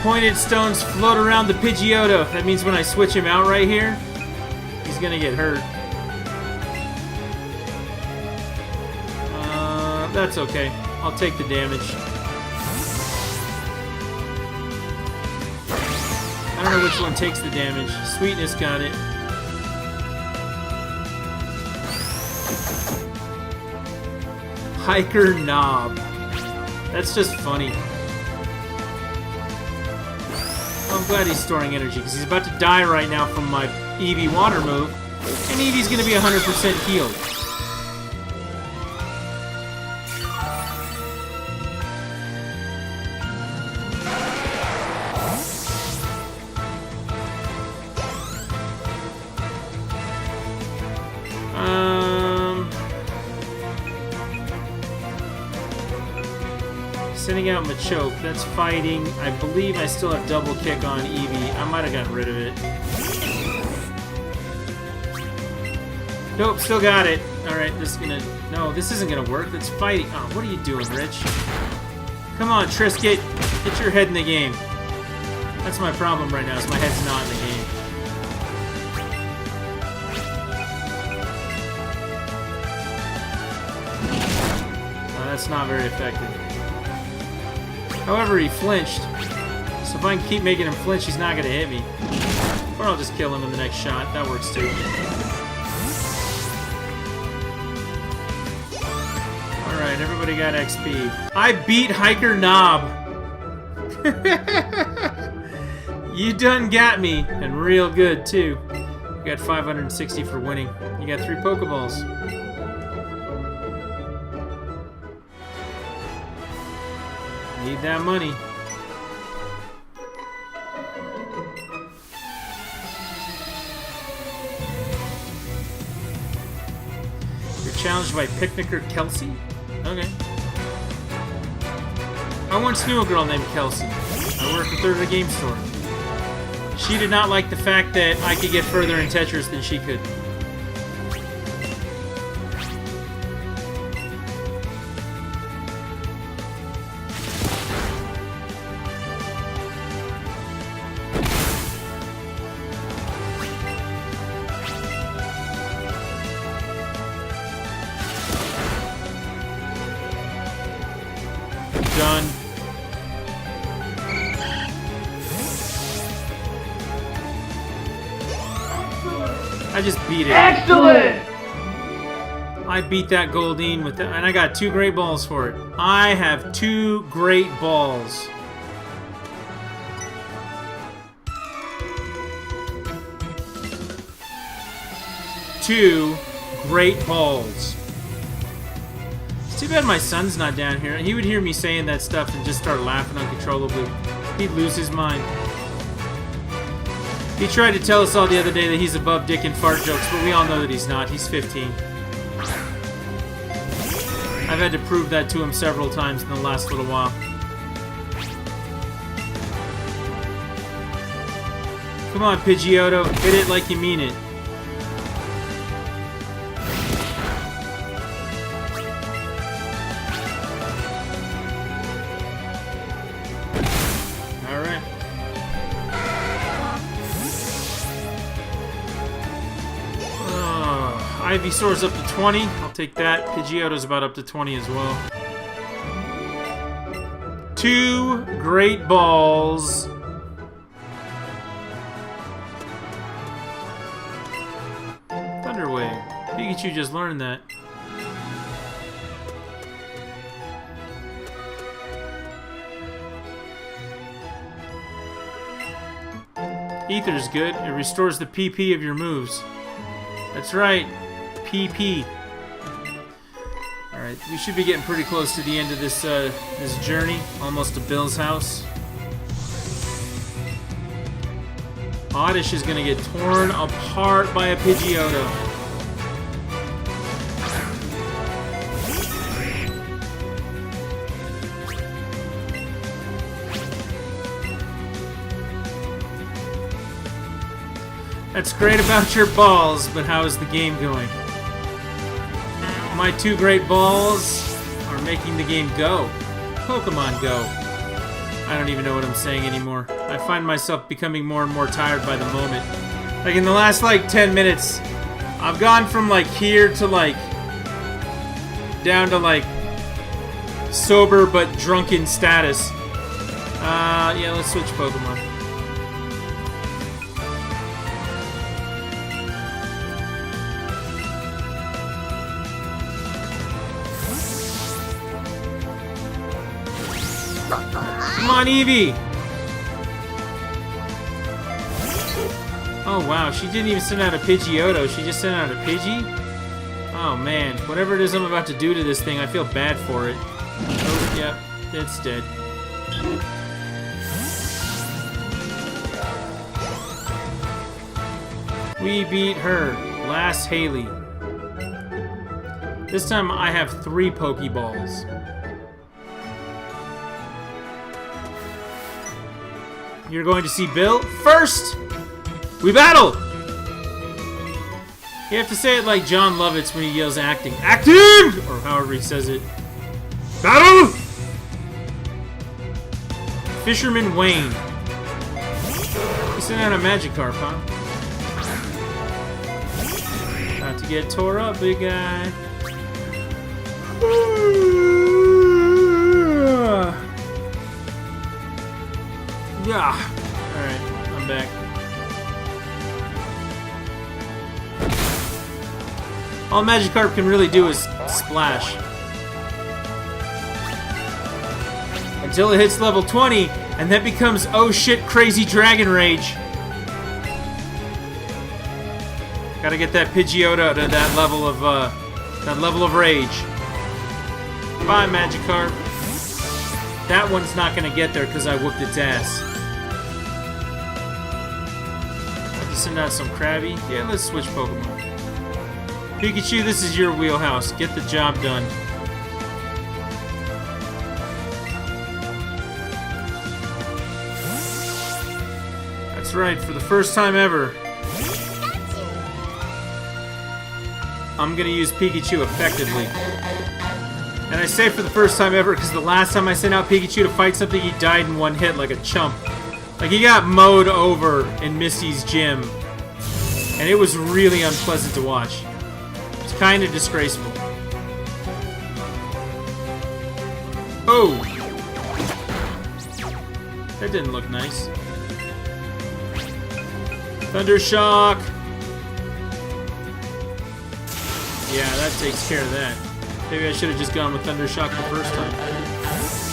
Pointed stones float around the Pidgeotto. That means when I switch him out right here, he's gonna get hurt. That's okay. I'll take the damage. I don't know which one takes the damage. Sweetness got it. Hiker Knob. That's just funny. Well, I'm glad he's storing energy, because he's about to die right now from my Eevee water move, and Eevee's going to be 100% healed. Sending out Machoke. That's fighting. I believe I still have double kick on Eevee. I might have gotten rid of it. Nope, still got it. Alright, this is gonna... No, this isn't gonna work. That's fighting. Oh, what are you doing, Rich? Come on, Trisket. Get your head in the game. That's my problem right now, is my head's not in the game. Oh, that's not very effective. However, he flinched. So if I can keep making him flinch, he's not going to hit me. Or I'll just kill him in the next shot. That works too. Alright, everybody got XP. I beat Hiker Knob! You done got me. And real good, too. You got 560 for winning. You got 3 Pokeballs. Need that money. You're challenged by Picnicker Kelsey? Okay. I once knew a girl named Kelsey. I worked with her at a game store. She did not like the fact that I could get further in Tetris than she could. I just beat it. Excellent! I beat that Goldeen with that, and I got 2 great balls for it. I have 2 great balls. Two great balls. It's too bad my son's not down here. He would hear me saying that stuff and just start laughing uncontrollably. He'd lose his mind. He tried to tell us all the other day that he's above dick and fart jokes, but we all know that he's not. He's 15. I've had to prove that to him several times in the last little while. Come on, Pidgeotto. Hit it like you mean it. Alright. Ivysaur's up to 20. I'll take that. Pidgeotto's about up to 20 as well. 2 great balls. Thunderwave. Pikachu just learned that. Ether's good. It restores the PP of your moves. That's right. PP. Alright, we should be getting pretty close to the end of this this journey. Almost to Bill's house. Oddish is gonna get torn apart by a Pidgeotto. That's great about your balls, but how is the game going? My 2 great balls are making the game go. Pokemon Go. I don't even know what I'm saying anymore. I find myself becoming more and more tired by the moment. Like in the last like 10 minutes, I've gone from like here to like down to like sober but drunken status. Yeah, let's switch Pokemon. Come on, Eevee! Oh, wow. She didn't even send out a Pidgeotto. She just sent out a Pidgey? Oh, man. Whatever it is I'm about to do to this thing, I feel bad for it. Oh, yep. It's dead. We beat her. Last Haley. This time I have 3 Pokeballs. You're going to see Bill first. We battle. You have to say it like John Lovitz when he yells acting. Acting! Or however he says it. Battle! Fisherman Wayne. He sent out a Magikarp, huh? About to get tore up, big guy. Yeah. Alright, I'm back. All Magikarp can really do is splash. Until it hits level 20, and that becomes oh shit crazy Dragon Rage. Gotta get that Pidgeotto to that level of rage. Bye, Magikarp. That one's not gonna get there because I whooped its ass. Send out some Krabby. Yeah, let's switch Pokemon. Pikachu, this is your wheelhouse. Get the job done. That's right, for the first time ever, I'm gonna use Pikachu effectively. And I say for the first time ever because the last time I sent out Pikachu to fight something, he died in one hit like a chump. Like, he got mowed over in Misty's gym. And it was really unpleasant to watch. It's kind of disgraceful. Oh! That didn't look nice. Thunder Shock! Yeah, that takes care of that. Maybe I should have just gone with Thundershock the first time.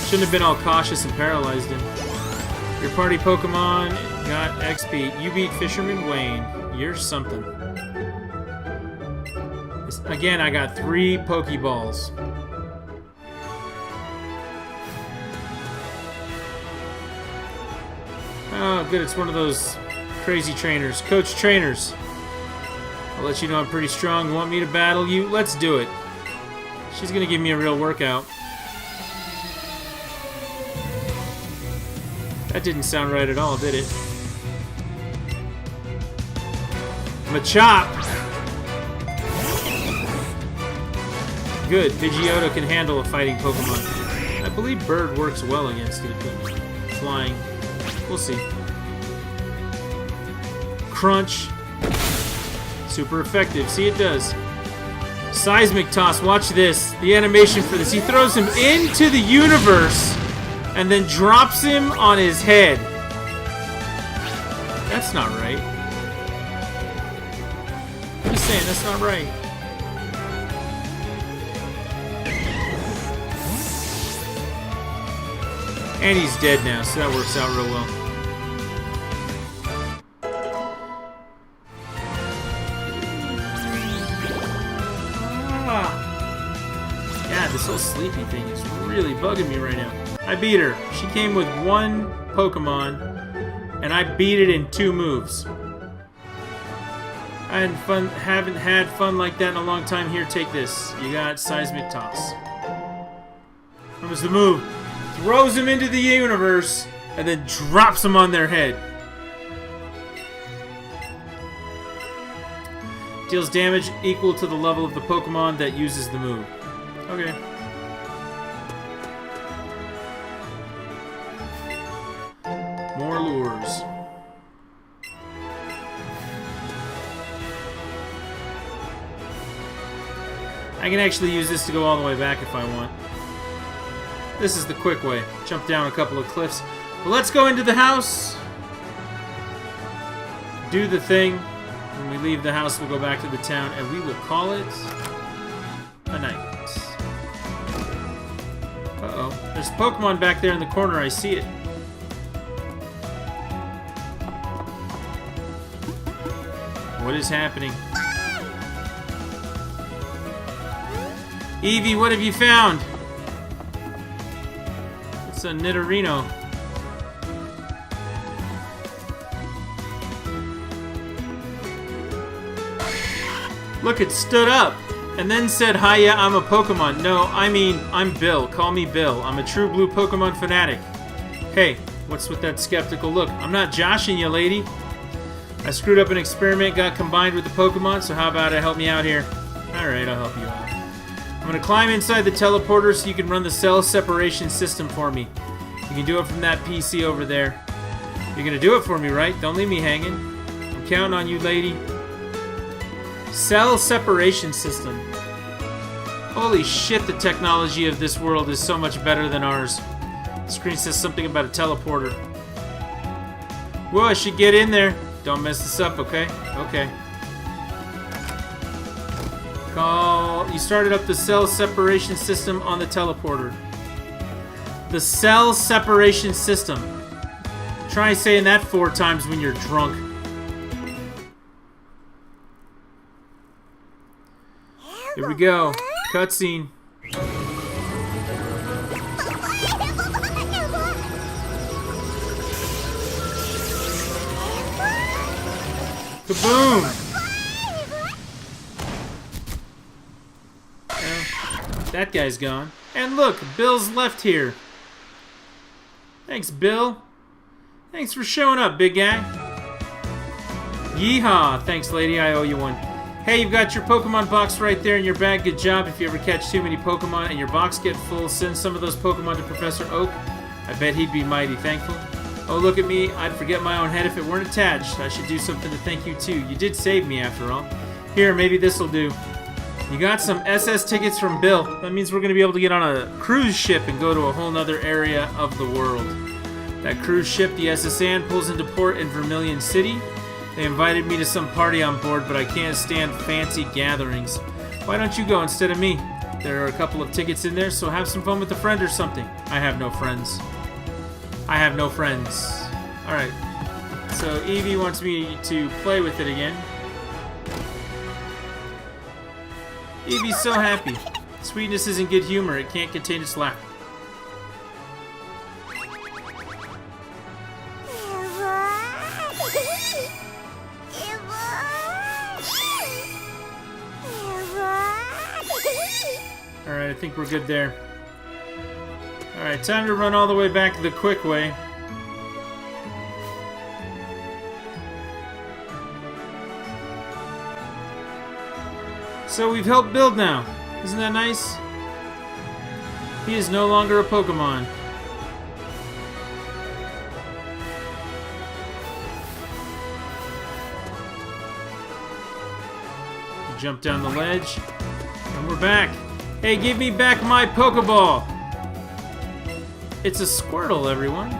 Shouldn't have been all cautious and paralyzed him. Your party Pokemon got XP. You beat Fisherman Wayne. You're something. Again, I got 3 Pokeballs. Oh, good. It's one of those crazy trainers. Coach trainers. I'll let you know I'm pretty strong. You want me to battle you? Let's do it. She's going to give me a real workout. That didn't sound right at all, did it? Machop! Good. Pidgeotto can handle a fighting Pokemon. I believe Bird works well against it, but flying. We'll see. Crunch. Super effective. See, it does. Seismic Toss. Watch this. The animation for this. He throws him into the universe and then drops him on his head. That's not right. I'm just saying, that's not right. And he's dead now, so that works out real well. God, this whole sleepy thing is really bugging me right now. I beat her. She came with 1 Pokemon, and I beat it in 2 moves. I haven't had fun like that in a long time. Here, take this. You got Seismic Toss. What was the move? Throws him into the universe, and then drops him on their head. Deals damage equal to the level of the Pokemon that uses the move. Okay. More lures. I can actually use this to go all the way back if I want. This is the quick way. Jump down a couple of cliffs. But let's go into the house. Do the thing. When we leave the house, we'll go back to the town, and we will call it a night. Uh-oh. There's a Pokemon back there in the corner. I see it. What is happening? Eevee, what have you found? It's a Nidorino. Look, it stood up and then said, "Hiya, I'm a Pokemon." No, I mean, I'm Bill. Call me Bill. I'm a true blue Pokemon fanatic. Hey, what's with that skeptical look? I'm not joshing you, lady. I screwed up an experiment, got combined with the Pokemon, so how about it help me out here? Alright, I'll help you out. I'm going to climb inside the teleporter so you can run the cell separation system for me. You can do it from that PC over there. You're going to do it for me, right? Don't leave me hanging. I'm counting on you, lady. Cell separation system. Holy shit, the technology of this world is so much better than ours. The screen says something about a teleporter. Whoa, I should get in there. Don't mess this up, okay? Okay. You started up the cell separation system on the teleporter. The cell separation system. Try saying that 4 times when you're drunk. Here we go. Cutscene. Kaboom! That guy's gone. And look, Bill's left here. Thanks, Bill. Thanks for showing up, big guy. Yeehaw! Thanks, lady. I owe you one. Hey, you've got your Pokemon box right there in your bag. Good job. If you ever catch too many Pokemon and your box get full, send some of those Pokemon to Professor Oak. I bet he'd be mighty thankful. Oh, look at me. I'd forget my own head if it weren't attached. I should do something to thank you, too. You did save me, after all. Here, maybe this'll do. You got some SS tickets from Bill. That means we're going to be able to get on a cruise ship and go to a whole nother area of the world. That cruise ship, the SS Anne, pulls into port in Vermilion City. They invited me to some party on board, but I can't stand fancy gatherings. Why don't you go instead of me? There are a couple of tickets in there, so have some fun with a friend or something. I have no friends. I have no friends. Alright. So Eevee wants me to play with it again. Eevee's so happy. Sweetness isn't good humor. It can't contain its laughter. Alright, I think we're good there. Alright, time to run all the way back the quick way. So we've helped build now. Isn't that nice? He is no longer a Pokemon. Jump down the ledge. And we're back. Hey, give me back my Pokeball! It's a Squirtle, everyone.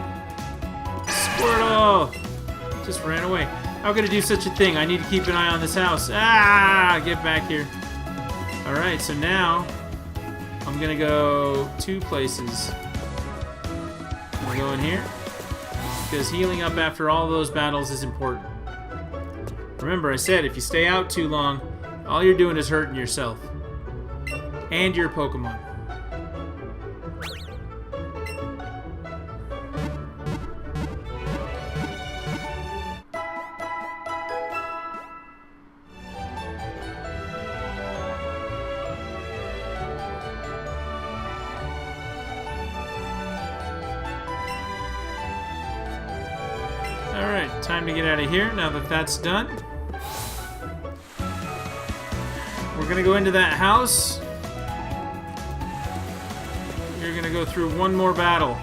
Squirtle! Just ran away. How could I do such a thing? I need to keep an eye on this house. Ah! Get back here. Alright, so now I'm gonna go 2 places. I'm gonna go in here because healing up after all those battles is important. Remember, I said if you stay out too long, all you're doing is hurting yourself and your Pokemon. Alright, time to get out of here now that that's done. We're gonna go into that house. You're gonna go through one more battle.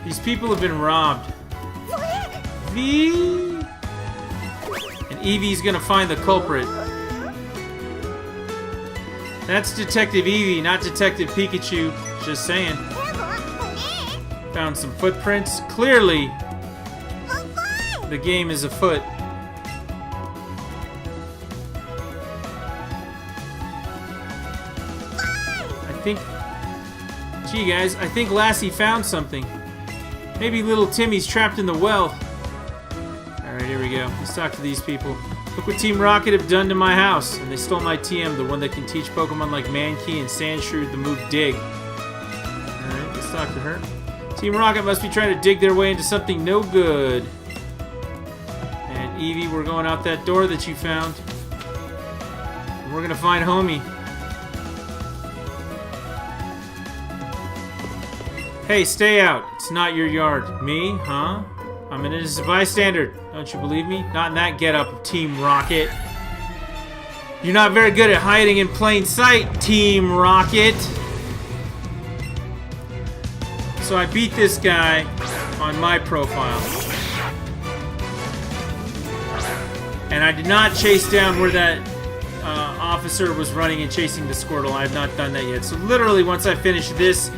These people have been robbed. V. And Eevee's gonna find the culprit. That's Detective Eevee, not Detective Pikachu. Just saying. Found some footprints. Clearly, the game is afoot. I think... Gee, guys, I think Lassie found something. Maybe little Timmy's trapped in the well. Alright, here we go. Let's talk to these people. Look what Team Rocket have done to my house. And they stole my TM, the one that can teach Pokemon like Mankey and Sandshrew the move Dig. Alright, let's talk to her. Team Rocket must be trying to dig their way into something no good. And Eevee, we're going out that door that you found. And we're gonna find Homie. Hey, stay out. It's not your yard. Me? Huh? I'm an innocent bystander. Don't you believe me? Not in that getup, Team Rocket. You're not very good at hiding in plain sight, Team Rocket. So I beat this guy on my profile. And I did not chase down where that officer was running and chasing the Squirtle. I have not done that yet. So literally, once I finish this,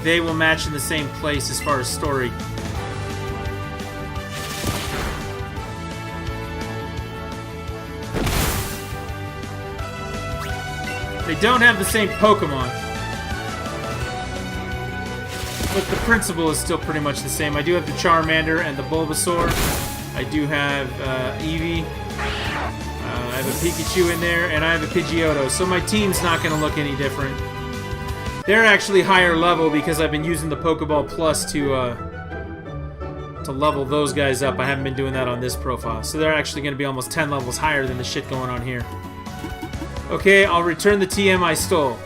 they will match in the same place as far as story. They don't have the same Pokemon. But the principle is still pretty much the same. I do have the Charmander and the Bulbasaur. I do have Eevee. I have a Pikachu in there, and I have a Pidgeotto. So my team's not going to look any different. They're actually higher level because I've been using the Pokeball Plus to level those guys up. I haven't been doing that on this profile. So they're actually going to be almost 10 levels higher than the shit going on here. Okay, I'll return the TM I stole.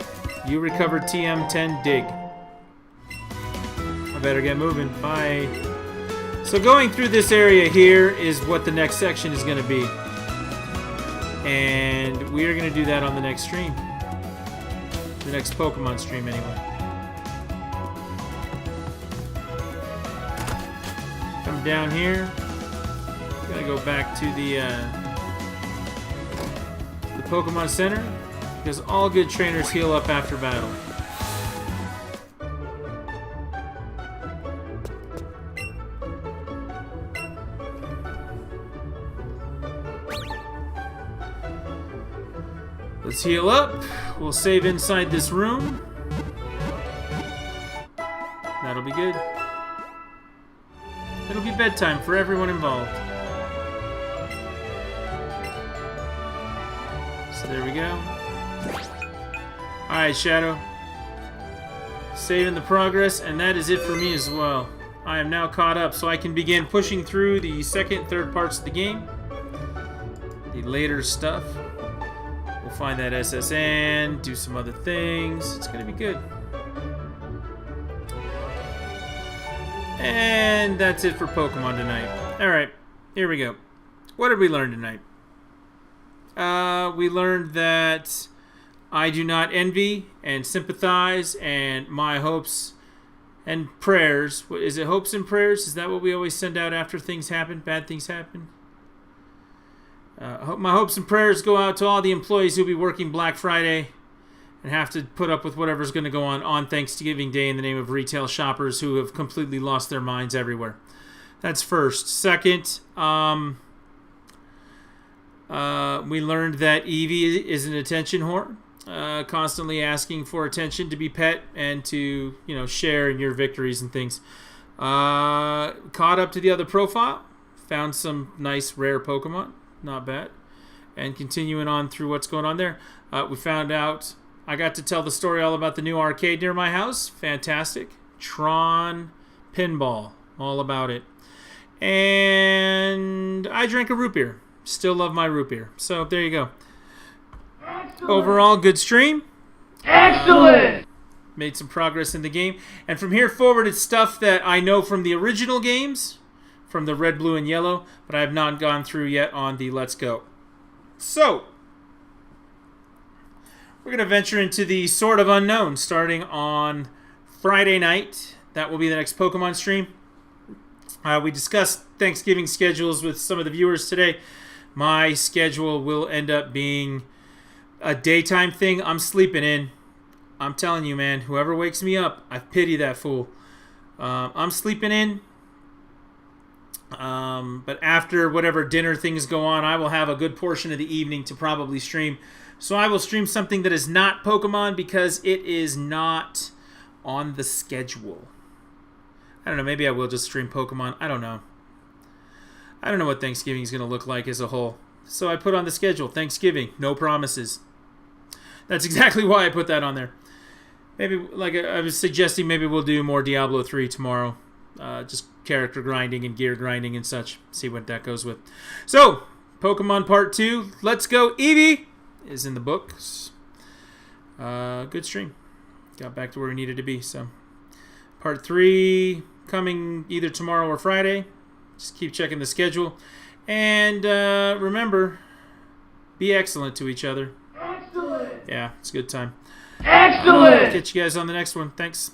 You recovered TM 10 Dig. I better get moving. Bye. So going through this area here is what the next section is going to be. And we are going to do that on the next stream. The next Pokemon stream, anyway. Come down here. Gotta go back to the Pokemon Center, because all good trainers heal up after battle. Let's heal up. We'll save inside this room. That'll be good. It'll be bedtime for everyone involved. So there we go. Alright, Shadow. Saving the progress, and that is it for me as well. I am now caught up, so I can begin pushing through the second, third parts of the game. The later stuff. We'll find that SSN, do some other things. It's going to be good. And that's it for Pokemon tonight. Alright, here we go. What did we learn tonight? We learned that I do not envy and sympathize, and my hopes and prayers. Is it hopes and prayers? Is that what we always send out after things happen? Bad things happen? My hopes and prayers go out to all the employees who'll be working Black Friday and have to put up with whatever's going to go on Thanksgiving Day in the name of retail shoppers who have completely lost their minds everywhere. That's first. Second, we learned that Eevee is an attention whore, constantly asking for attention to be pet and to, share in your victories and things. Caught up to the other profile, found some nice rare Pokemon. Not bad. And continuing on through what's going on there. We found out I got to tell the story all about the new arcade near my house. Fantastic. Tron Pinball. All about it. And I drank a root beer. Still love my root beer. So there you go. Excellent. Overall, good stream. Excellent! Made some progress in the game. And from here forward, it's stuff that I know from the original games. From the red, blue, and yellow, but I have not gone through yet on the Let's Go. So, we're going to venture into the Sword of Unknown starting on Friday night. That will be the next Pokemon stream. We discussed Thanksgiving schedules with some of the viewers today. My schedule will end up being a daytime thing. I'm sleeping in. I'm telling you, man, whoever wakes me up, I pity that fool. I'm sleeping in. But after whatever dinner things go on, I will have a good portion of the evening to probably stream. So I will stream something that is not Pokemon because it is not on the schedule. I don't know, maybe I will just stream Pokemon. I don't know. I don't know what Thanksgiving is going to look like as a whole. So I put on the schedule, Thanksgiving, no promises. That's exactly why I put that on there. Maybe, like I was suggesting, maybe we'll do more Diablo 3 tomorrow. Just character grinding and gear grinding and such. See what that goes with. So, Pokemon Part 2, Let's Go Eevee is in the books. Good stream. Got back to where we needed to be. So, Part 3 coming either tomorrow or Friday. Just keep checking the schedule. And remember, be excellent to each other. Excellent! Yeah, it's a good time. Excellent! Catch you guys on the next one. Thanks.